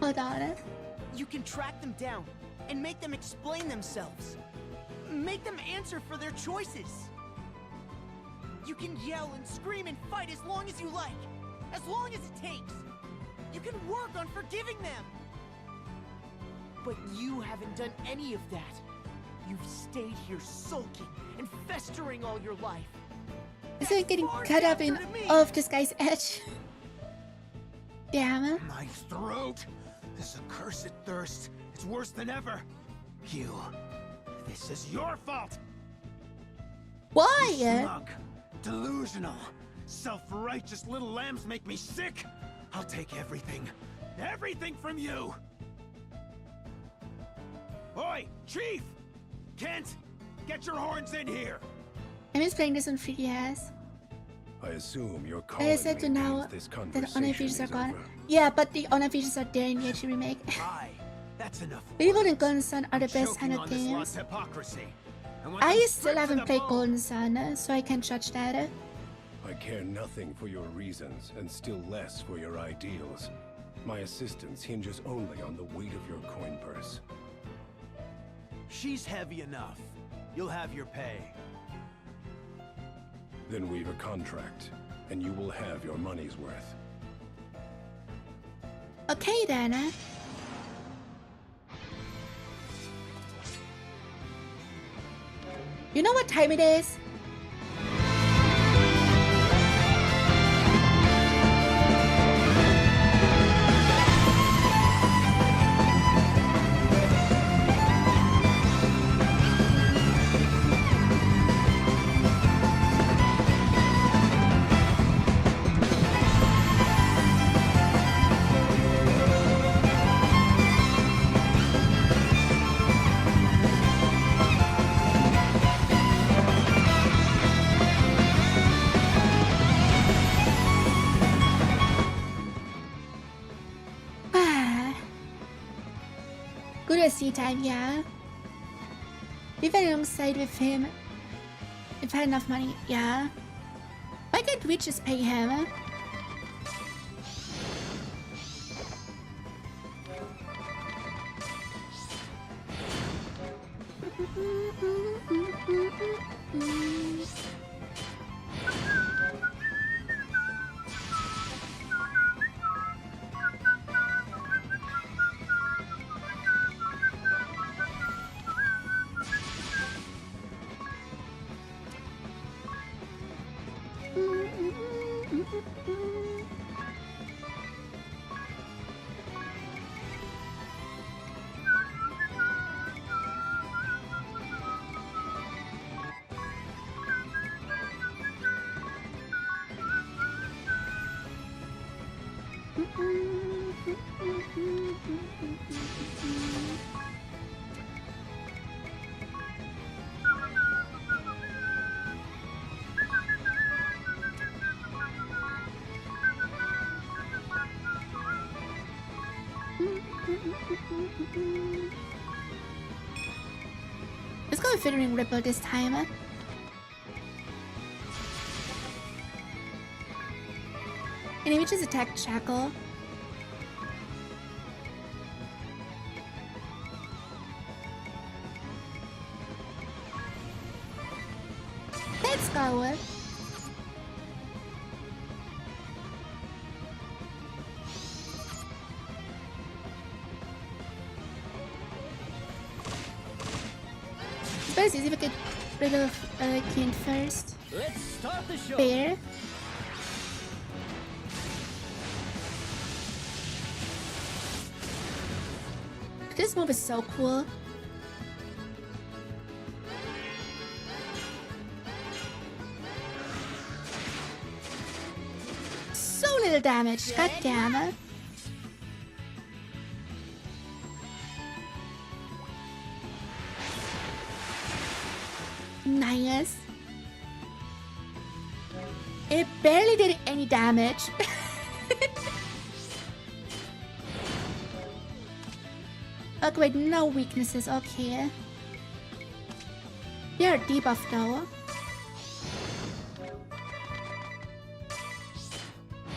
Hold on. You can track them down and make them explain themselves. Make them answer for their choices. You can yell and scream and fight as long as you like, as long as it takes. You can work on forgiving them. But you haven't done any of that. You've stayed here sulking and festering all your life. Is it getting cut up in all of this guy's edge? Damn. My throat! This accursed thirst. It's worse than ever. You. This is your fault! Why? Smug, delusional, self-righteous little lambs make me sick! I'll take everything. Everything from you! Oi, Chief! Kent! Get your horns in here! I'm just playing this on 3DS. I assume you're I calling said to me now means this that online conversation features are is gone. over. Yeah, but the online features are there in the HD remake. Aye, that's enough. Evil and Golden Sun are the best Choking kind of on this games. lot's hypocrisy. want I them still stripped to haven't the played bone. Golden Sun, so I can't judge that. I care nothing for your reasons, and still less for your ideals. My assistance hinges only on the weight of your coin purse. She's heavy enough. You'll have your pay. Then we've a contract, and you will have your money's worth. Okay then. You know what time it is? Good SC time, yeah. We've had alongside with him. We've had enough money, yeah. Why can't we just pay him? Let's go with Fiddling Ripple this time. And we just attack Shackle. Let's go. Let's see if I get rid of King first. Let's start the show. Bear. This move is so cool. So little damage. God damn it. Nice. It barely did any damage. Okay, wait, no weaknesses. Okay. You're debuff though.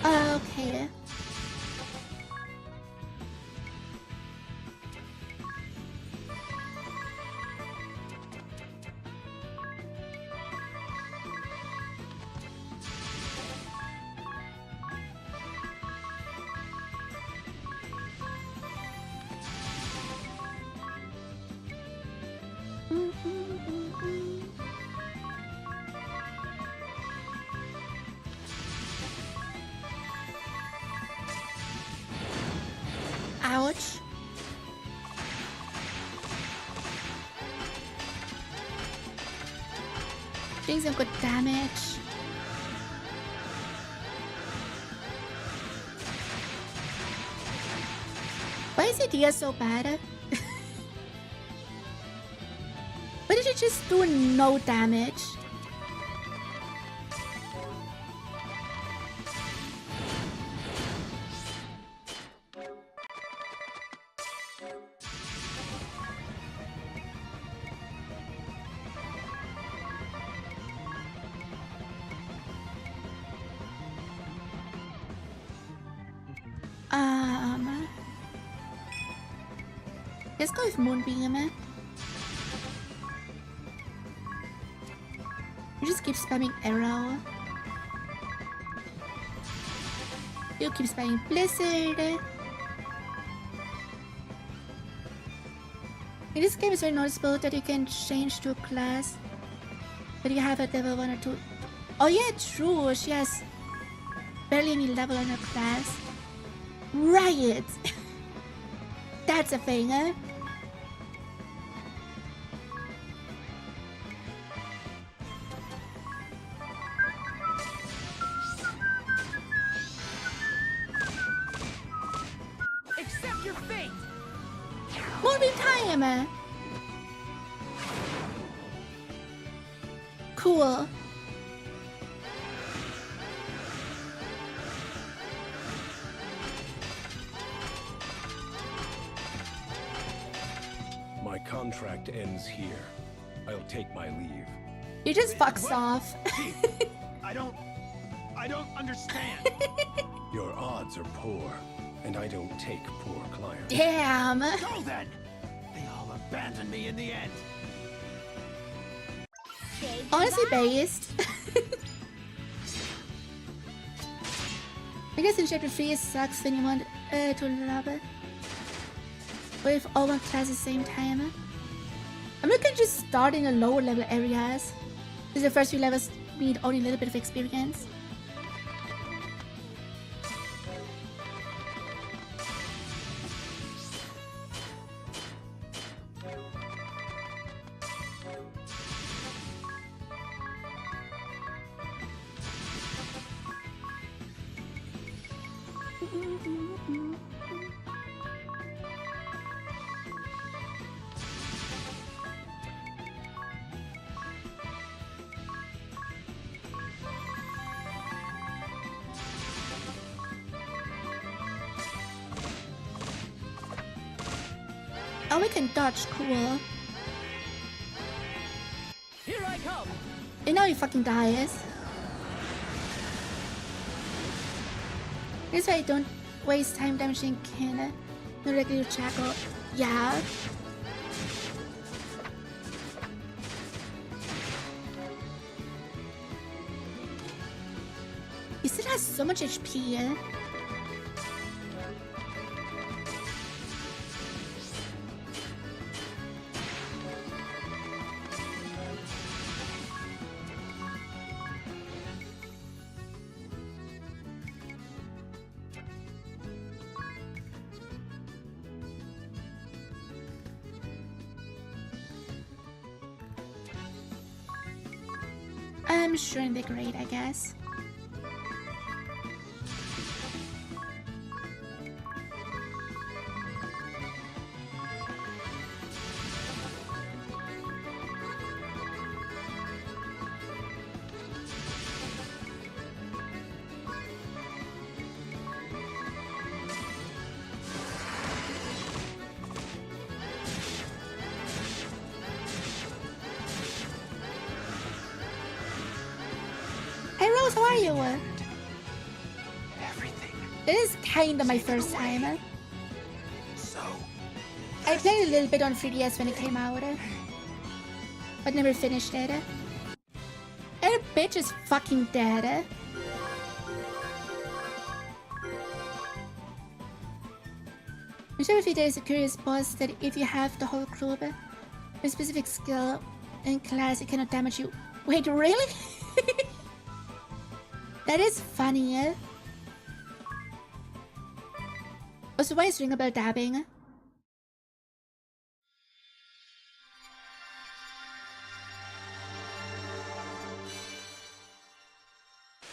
Okay. Ouch. Doing some good damage. Why is Idea so bad? Why did you just do no damage? Let's go with Moonbeam. You just keep spamming arrow. You keep spamming Blizzard. In this game, it's very noticeable that you can change to a class, but you have a level 1 or 2. Oh yeah, true. She has barely any level in her class. Right. That's a thing, huh? Accept your fate. Moonbeam time. Cool. My contract ends here. I'll take my leave. You just fucks off. I don't understand. Your odds are poor, and I don't take poor clients. Damn. Go then. They all abandoned me in the end. Honestly based. I guess in chapter 3 it sucks when you want to love it. With all one class at the same time. I'm looking at just starting a lower level areas. Because the first few levels need only a little bit of experience. Oh, we can dodge, cool. Here I come. You know he fucking dies. This way I don't waste time damaging Ken. No regular Jackal. Yeah. He still has so much HP. I'm sure they're great, I guess. Hey Rose, how are you? Everything. It is kinda my first time. So. I played a little bit on 3DS when it came out, but never finished it. And the bitch is fucking dead. I'm sure if there is a curious boss that if you have the whole group, a specific skill and class, it cannot damage you. Wait, really? That is funny. Also, why is Ring about dabbing?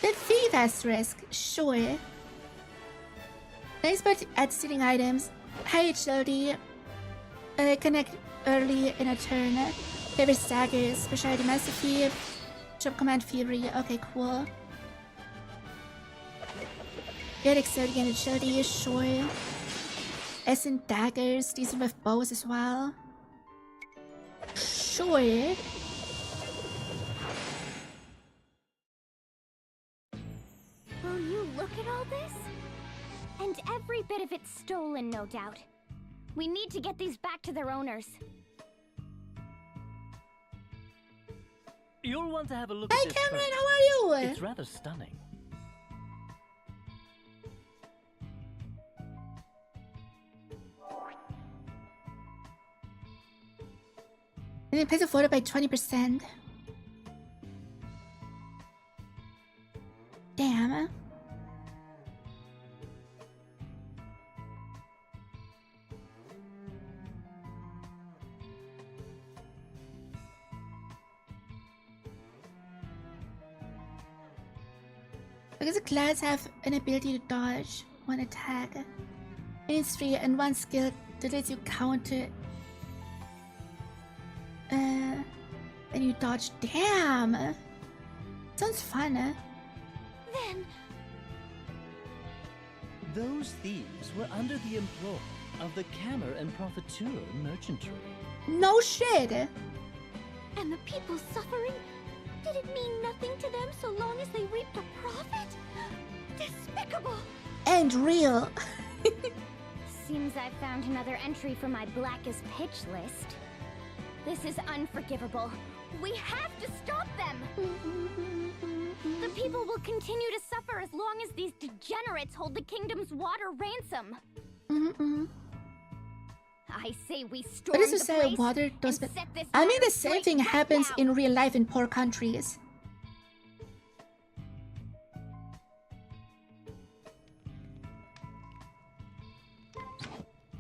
The thief asterisk, sure. Nice, but at stealing items. High HLD. Connect early in a turn. Favorite staggers. Specialty Master Thief. Drop Command Fury. Okay, cool. Get Dexterity and Agility, sure. S and daggers, decent with bows as well. Sure. Will you look at all this? And every bit of it's stolen, no doubt. We need to get these back to their owners. You'll want to have a look Hey at this Cameron, first. how are you? It's rather stunning. And then place a photo by 20%. Damn. Because the class have an ability to dodge one attack. It's 3 and one skill that lets you counter. And you dodge. Damn! Sounds fun, eh? Then... Those thieves were under the employ of the Cammer and Profiteer merchantry. No shit! And the people suffering? Did it mean nothing to them so long as they reaped a profit? Despicable! And real. Seems I've found another entry for my blackest pitch list. This is unforgivable. We have to stop them! The people will continue to suffer as long as these degenerates hold the kingdom's water ransom. I say we storm But this the is place water does. and set this I mean, matter the same straight thing right happens now. in real life in poor countries.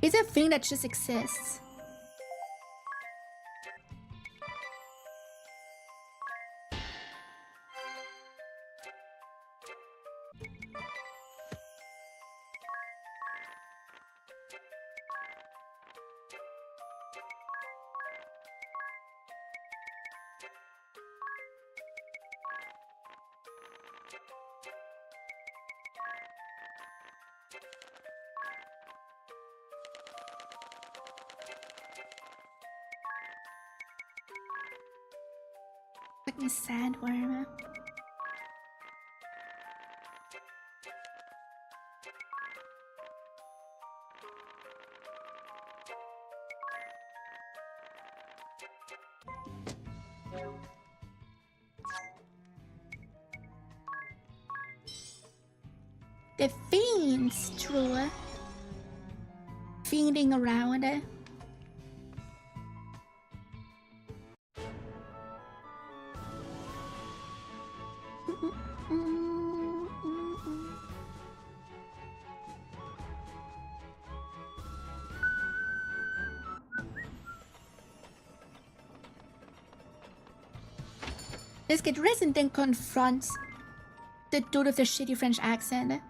It's a thing that just exists. fucking sandworm. The fiends, true. Fiending around. Let's get Resident and confront the dude with the shitty French accent.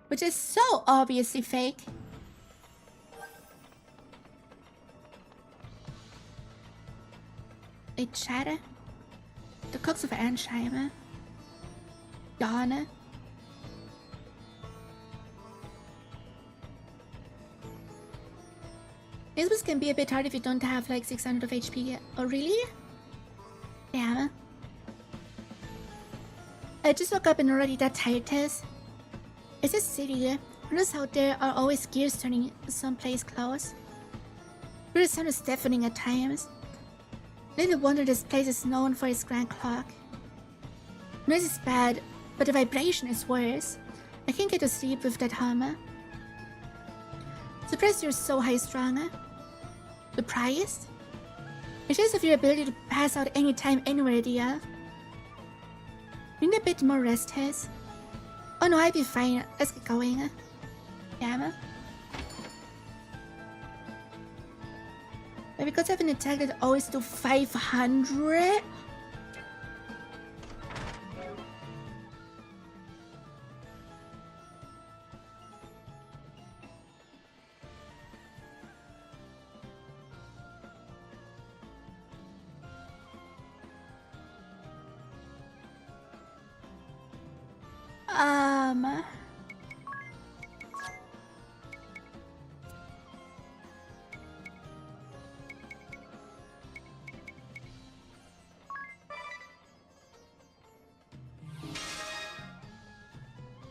Which is so obviously fake. They chatter. The cooks of 𝗟ci𝗴ឆ Donna. This can be a bit hard if you don't have like 600 of HP. Oh really? Yeah. I just woke up and already that tired test. It's a city. Notice how there are always gears turning someplace close. The sound is deafening at times. Little wonder this place is known for its grand clock. Noise is bad, but the vibration is worse. I can't get to sleep with that hum. Surprised you're so high-strung. Surprised? It's just of your ability to pass out anytime, anywhere, dear. Need a bit more rest, Tess. Oh no, I'll be fine. Let's get going. Yeah. But because I have an attack that always do 500.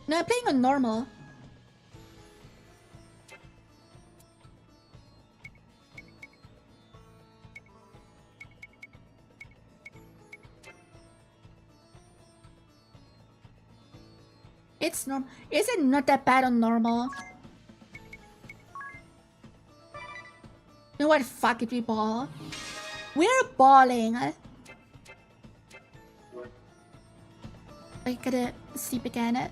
No, I'm playing on normal. It's normal. Is it not that bad on normal? You know what? Fuck it, we ball. We're balling. I gotta sleep again.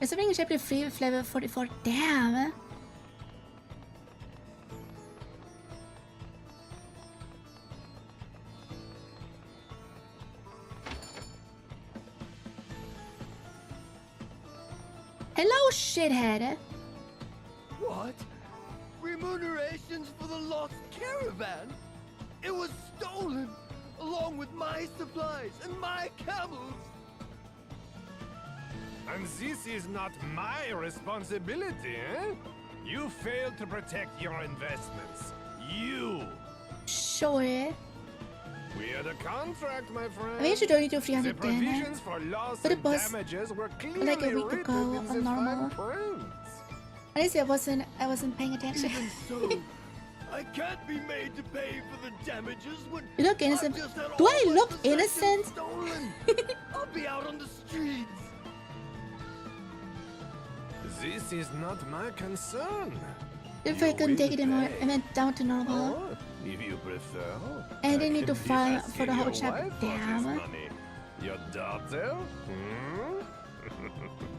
Is something in chapter 3 with level 44? Damn! Hello, shithead! What? Remunerations for the lost caravan? It was stolen, along with my supplies and my camels! And this is not my responsibility, eh? You failed to protect your investments. You! Sure. We had a contract, my friend. I mean, you should only do The 300 provisions for loss but it and was damages were like a clearly week ago written in on this normal. fine print. At least I wasn't paying attention. Even so, I can't be made to pay for the damages when You look innocent. I've just had Do all I my look possessions innocent? stolen. I'll be out on the streets. This is not my concern. If I couldn't take it anymore, I went down to normal. Or, if you prefer, And I I need to can be farm asking for the whole your chapter. wife for this Damn. money. Your daughter? Hmm?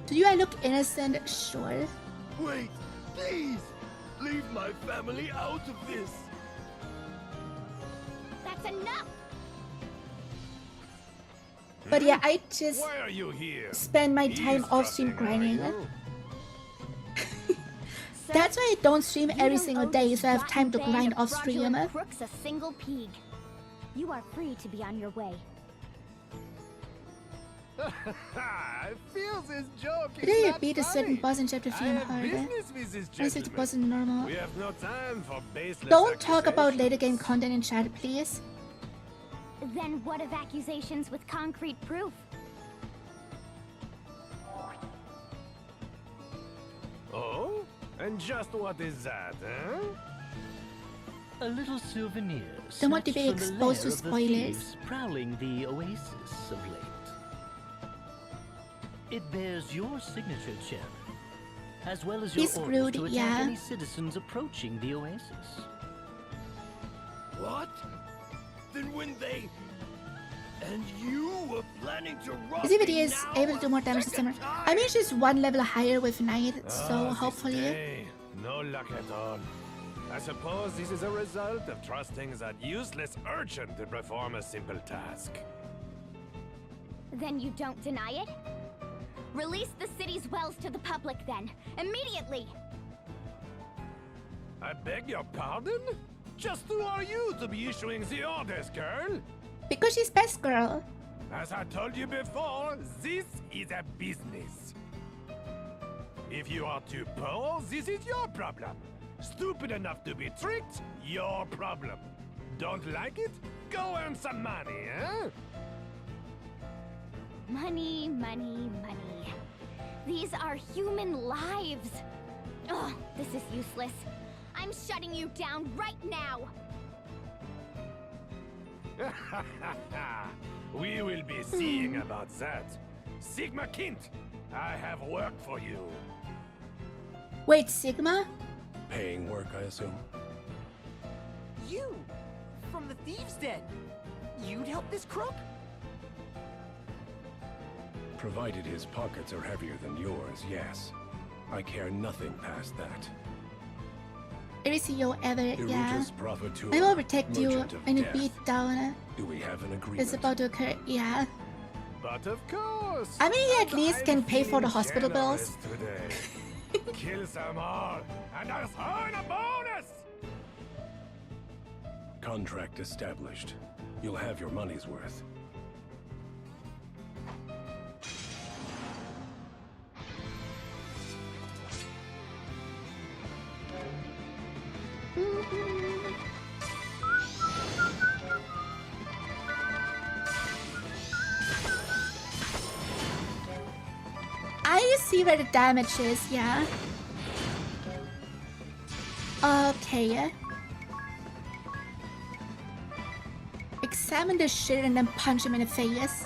Do I look innocent? Sure. Wait, please, leave my family out of this. That's enough! But yeah, I just Why are you here? spend my time off stream Eavesdropping, are grinding. you? So, That's why I don't stream every single day, so I have time to grind off stream. Crooks a single peg. You are free to be on your way. I feel this joke is Did I not beat a certain funny. boss in chapter 3 and I have harder? business with this Or is it the gentleman. boss in normal? We have no time for baseless Don't talk about accusations. later game content in chat, please. Then what of accusations with concrete proof? Oh? And just what is that, huh? A little souvenir. Don't want to be snatched from the exposed to lair of the spoilers. thieves prowling the oasis of late. It bears your signature, Chairman, as well as your He's orders rude, to attack yeah. any citizens approaching the oasis. What? Then when they... And you were planning to rob As if it me is now able to do more damage this second summer. time? I mean, she's one level higher with Knight, so Ah, this hopefully. day, no luck at all. I suppose this is a result of trusting that useless urchin to perform a simple task. Then you don't deny it? Release the city's wells to the public then, immediately! I beg your pardon? Just who are you to be issuing the orders, girl? Because she's best girl. As I told you before, this is a business. If you are too poor, this is your problem. Stupid enough to be tricked, your problem. Don't like it? Go earn some money, eh? Money, money, money. These are human lives. Ugh, this is useless. I'm shutting you down right now. We will be seeing about that. Sigma Kint, I have work for you. Wait, Sigma? Paying work, I assume? You! From the Thieves' Den! You'd help this crook? Provided his pockets are heavier than yours, yes. I care nothing past that. Every CEO ever, yeah. Iruja's Profiteer, I will protect you merchant of when you death. beat down. Do we have an agreement? It's about to occur, yeah. But of course. I mean, he at and least I'm can pay for the feeling hospital generous bills. Today. Kill some all, and I'll earn a bonus! Contract established. You'll have your money's worth. I see where the damage is, yeah. Okay. Examine the shit and then punch him in the face.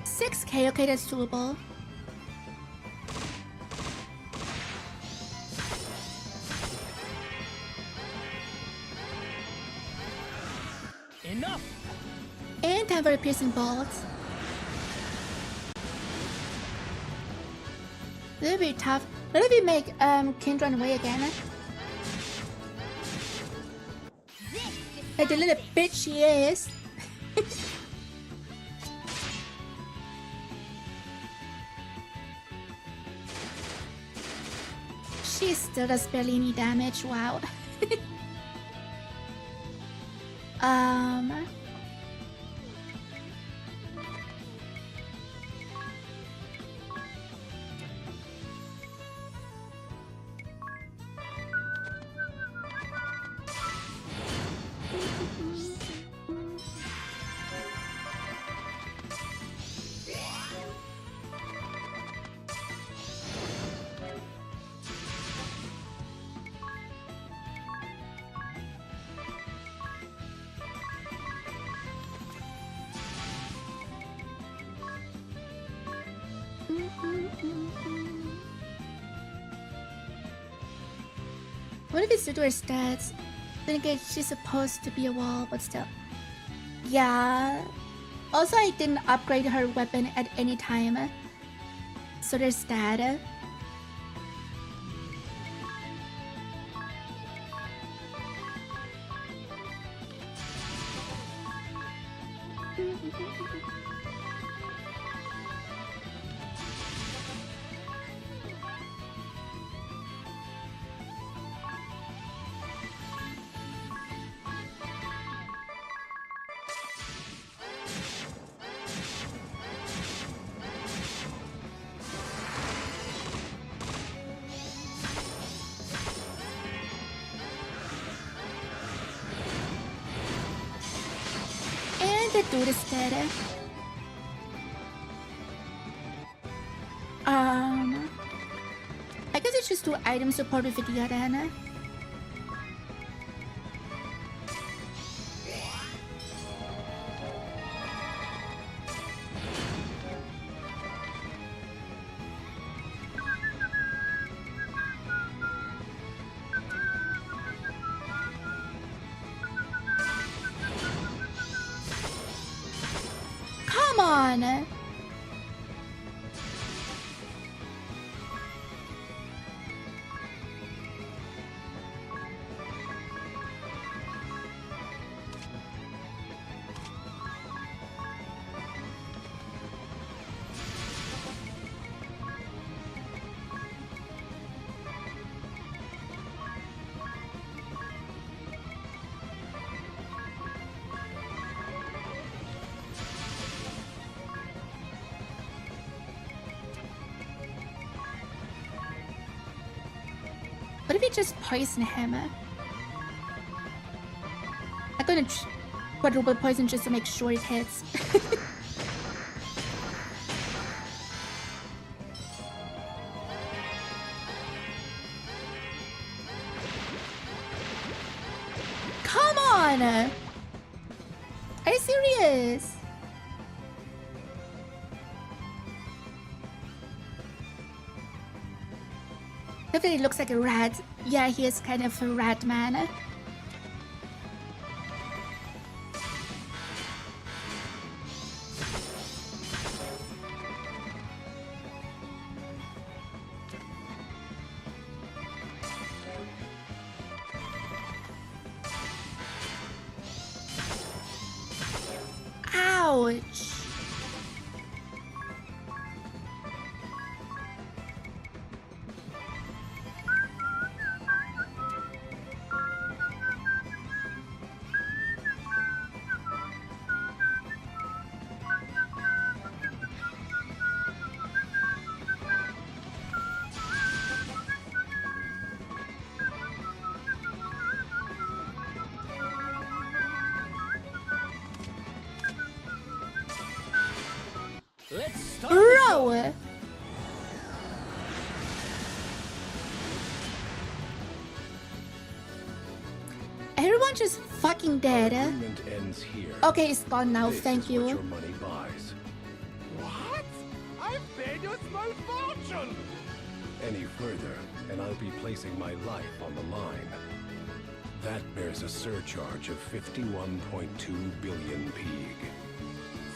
$6K, okay, that's doable. Enough! And time for a piercing bolt. That'll be tough. What if we make Kind run away again? Like the little bitch she is. She still does barely any damage, wow. What if it's due to her stats? Then again, she's supposed to be a wall, but still. Yeah. Also, I didn't upgrade her weapon at any time. So there's that. Do this better. I guess it's just 2 items support with video then. What if we just poison him? I'm gonna quadruple poison just to make sure it hits. Come on! Are you serious? Definitely looks like a rat. Yeah, he is kind of a rat man. Ouch! Bro! Everyone just fucking dead. Ends here. Okay, it's gone now, This thank is you. what your money buys. What? I've paid you a small fortune! Any further, and I'll be placing my life on the line. That bears a surcharge of 51.2 billion pig.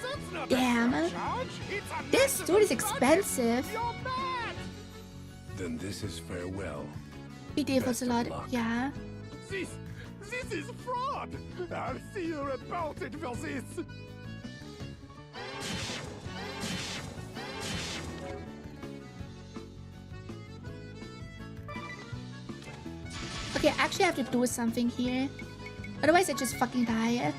That's not Damn. a surcharge. It's a This massive dude is budget. expensive. You're mad! Then this is farewell. Be defaults Best a of lot, luck. yeah. This is fraud! I'll see you reported for this! Okay, I actually have to do something here. Otherwise I just fucking die.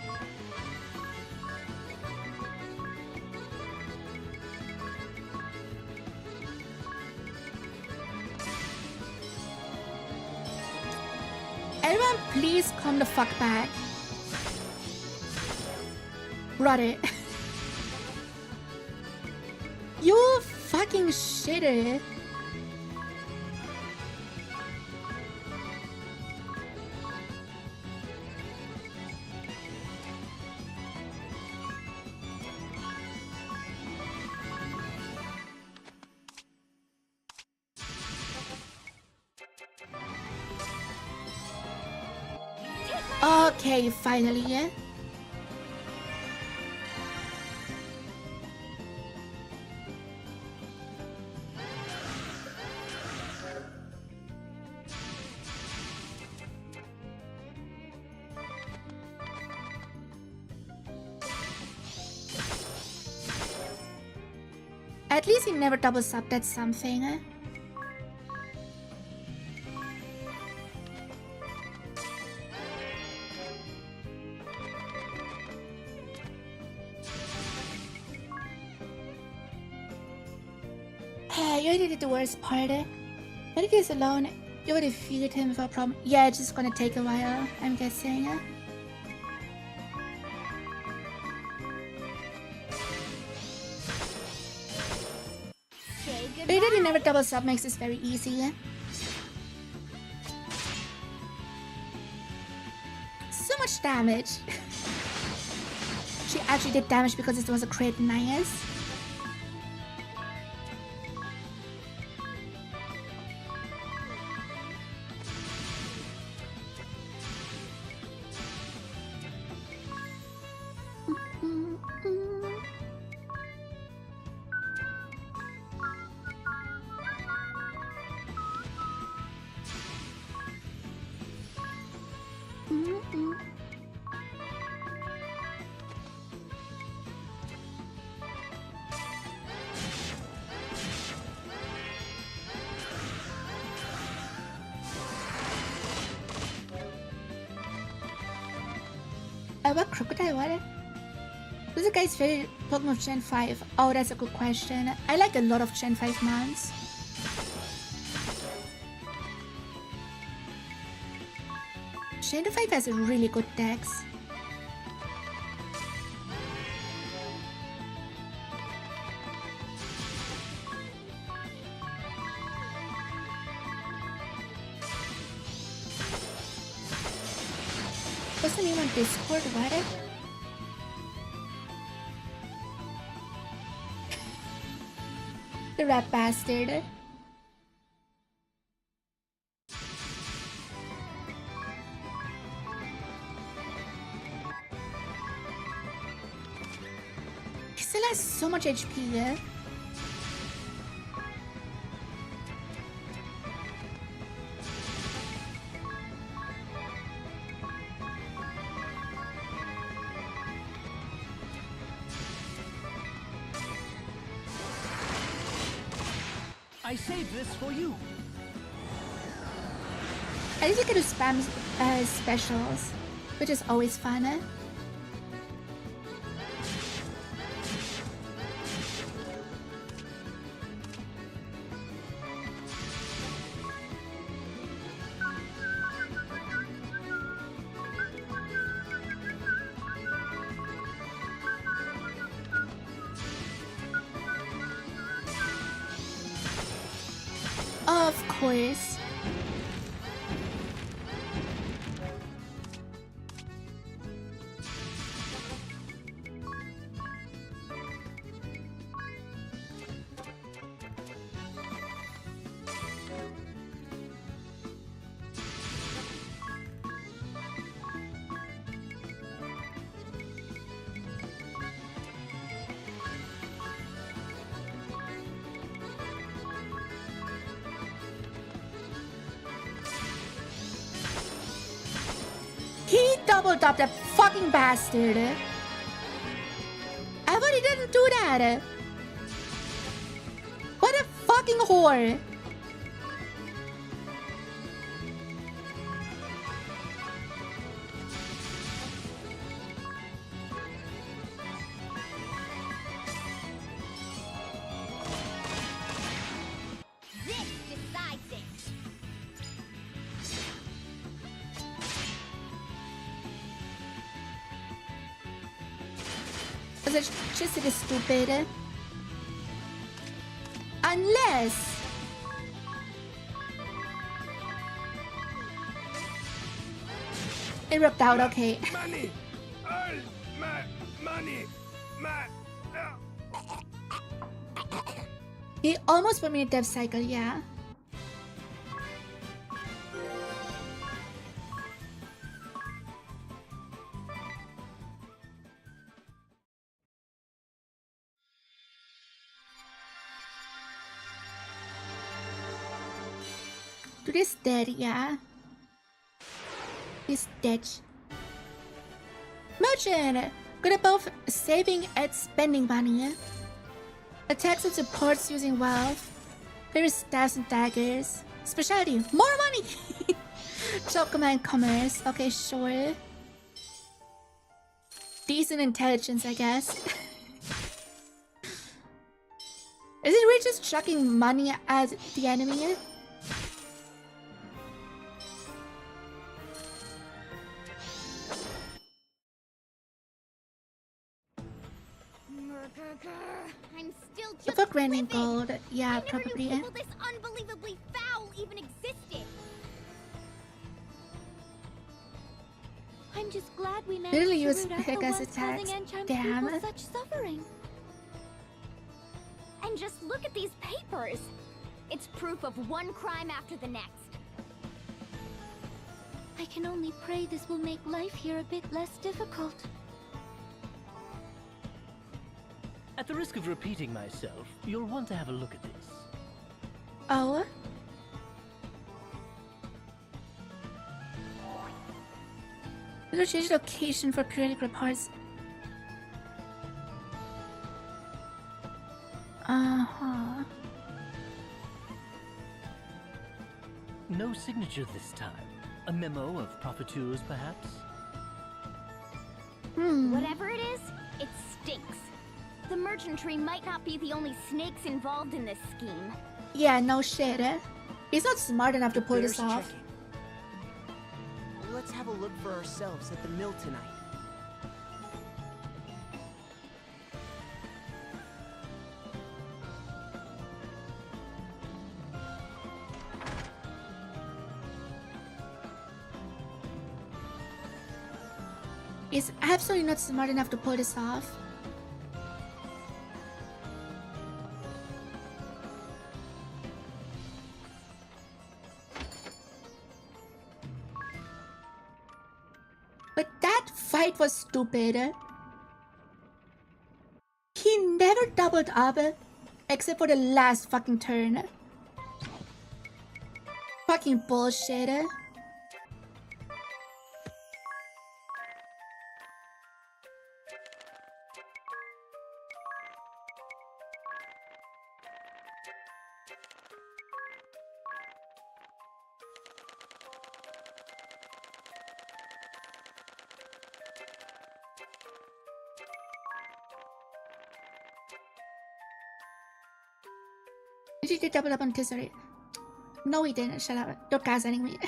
Everyone, please come the fuck back. Rot it. You fucking shitter. Okay, finally. At least he never doubles up, that's something. You already did the worst part. When he is alone, you would defeat him without problem. Yeah, it's just gonna take a while, I'm guessing. You already never doubles up makes this very easy. So much damage. She actually did damage because it was a crit, nice. What crocodile? What? Who's the guy's favorite Pokemon of Gen 5? Oh, that's a good question. I like a lot of Gen 5 mounts. Gen 5 has a really good dex. What's the name on Discord? What? The rat bastard. He still has so much HP. I saved this for you. At least you can do spam specials, which is always fun. Of course. He doubled up that fucking bastard. I thought he didn't do that. What a fucking whore. This decides it. Was it just it is stupid? Unless it ripped out, okay. Money! All my money! My... He almost put me in a death cycle, yeah. Dude is dead, yeah. He's dead. Merchant! Good at both saving and spending money. Attacks and supports using wealth. Favorite staffs and daggers. Specialty, more money! Shop command commerce. Okay, sure. Decent intelligence, I guess. Is it really just chucking money at the enemy? I'm still just For grinding living. gold, yeah, I never probably. knew people this unbelievably foul even existed. I'm just glad we managed Literally to use root out the Pegasus ones attacks. causing Enshime's Damn. people such suffering. And just look at these papers. It's proof of one crime after the next. I can only pray this will make life here a bit less difficult. At the risk of repeating myself, you'll want to have a look at this. Oh? It'll change location for periodic reports. Uh-huh. No signature this time. A memo of profiteers, perhaps? Whatever it is, it stinks. The merchantry might not be the only snakes involved in this scheme. Yeah, no shit. He's not smart enough to pull this off. Checking. Let's have a look for ourselves at the mill tonight. He's absolutely not smart enough to pull this off. But that fight was stupid. He never doubled up except for the last fucking turn. Fucking bullshit. Did you double up on Tisserie? No, he didn't. Shut up. You're gaslighting me.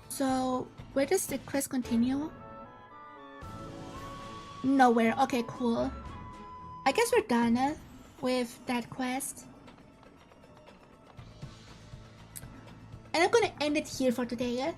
So, where does the quest continue? Nowhere. Okay, cool. I guess we're done with that quest. And I'm gonna end it here for today.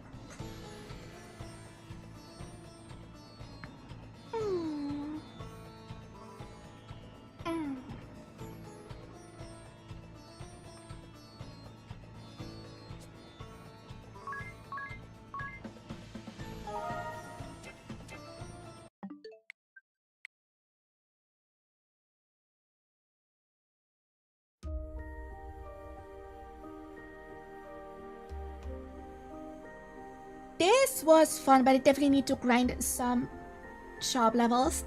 This was fun, but I definitely need to grind some shop levels.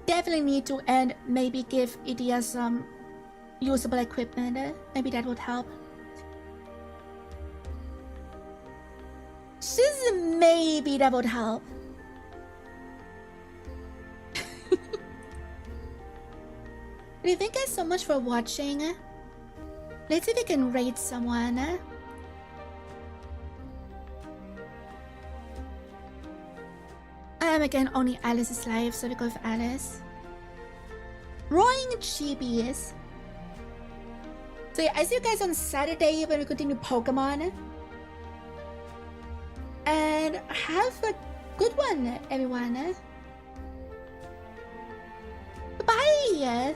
Definitely need to, and maybe give Idia some usable equipment. Maybe that would help. Just maybe that would help. Thank you guys so much for watching. Let's see if we can raid someone. I am again only Alice's life, so we go with Alice. Roaring Chibis. So yeah, I see you guys on Saturday when we continue Pokemon. And have a good one, everyone. Bye!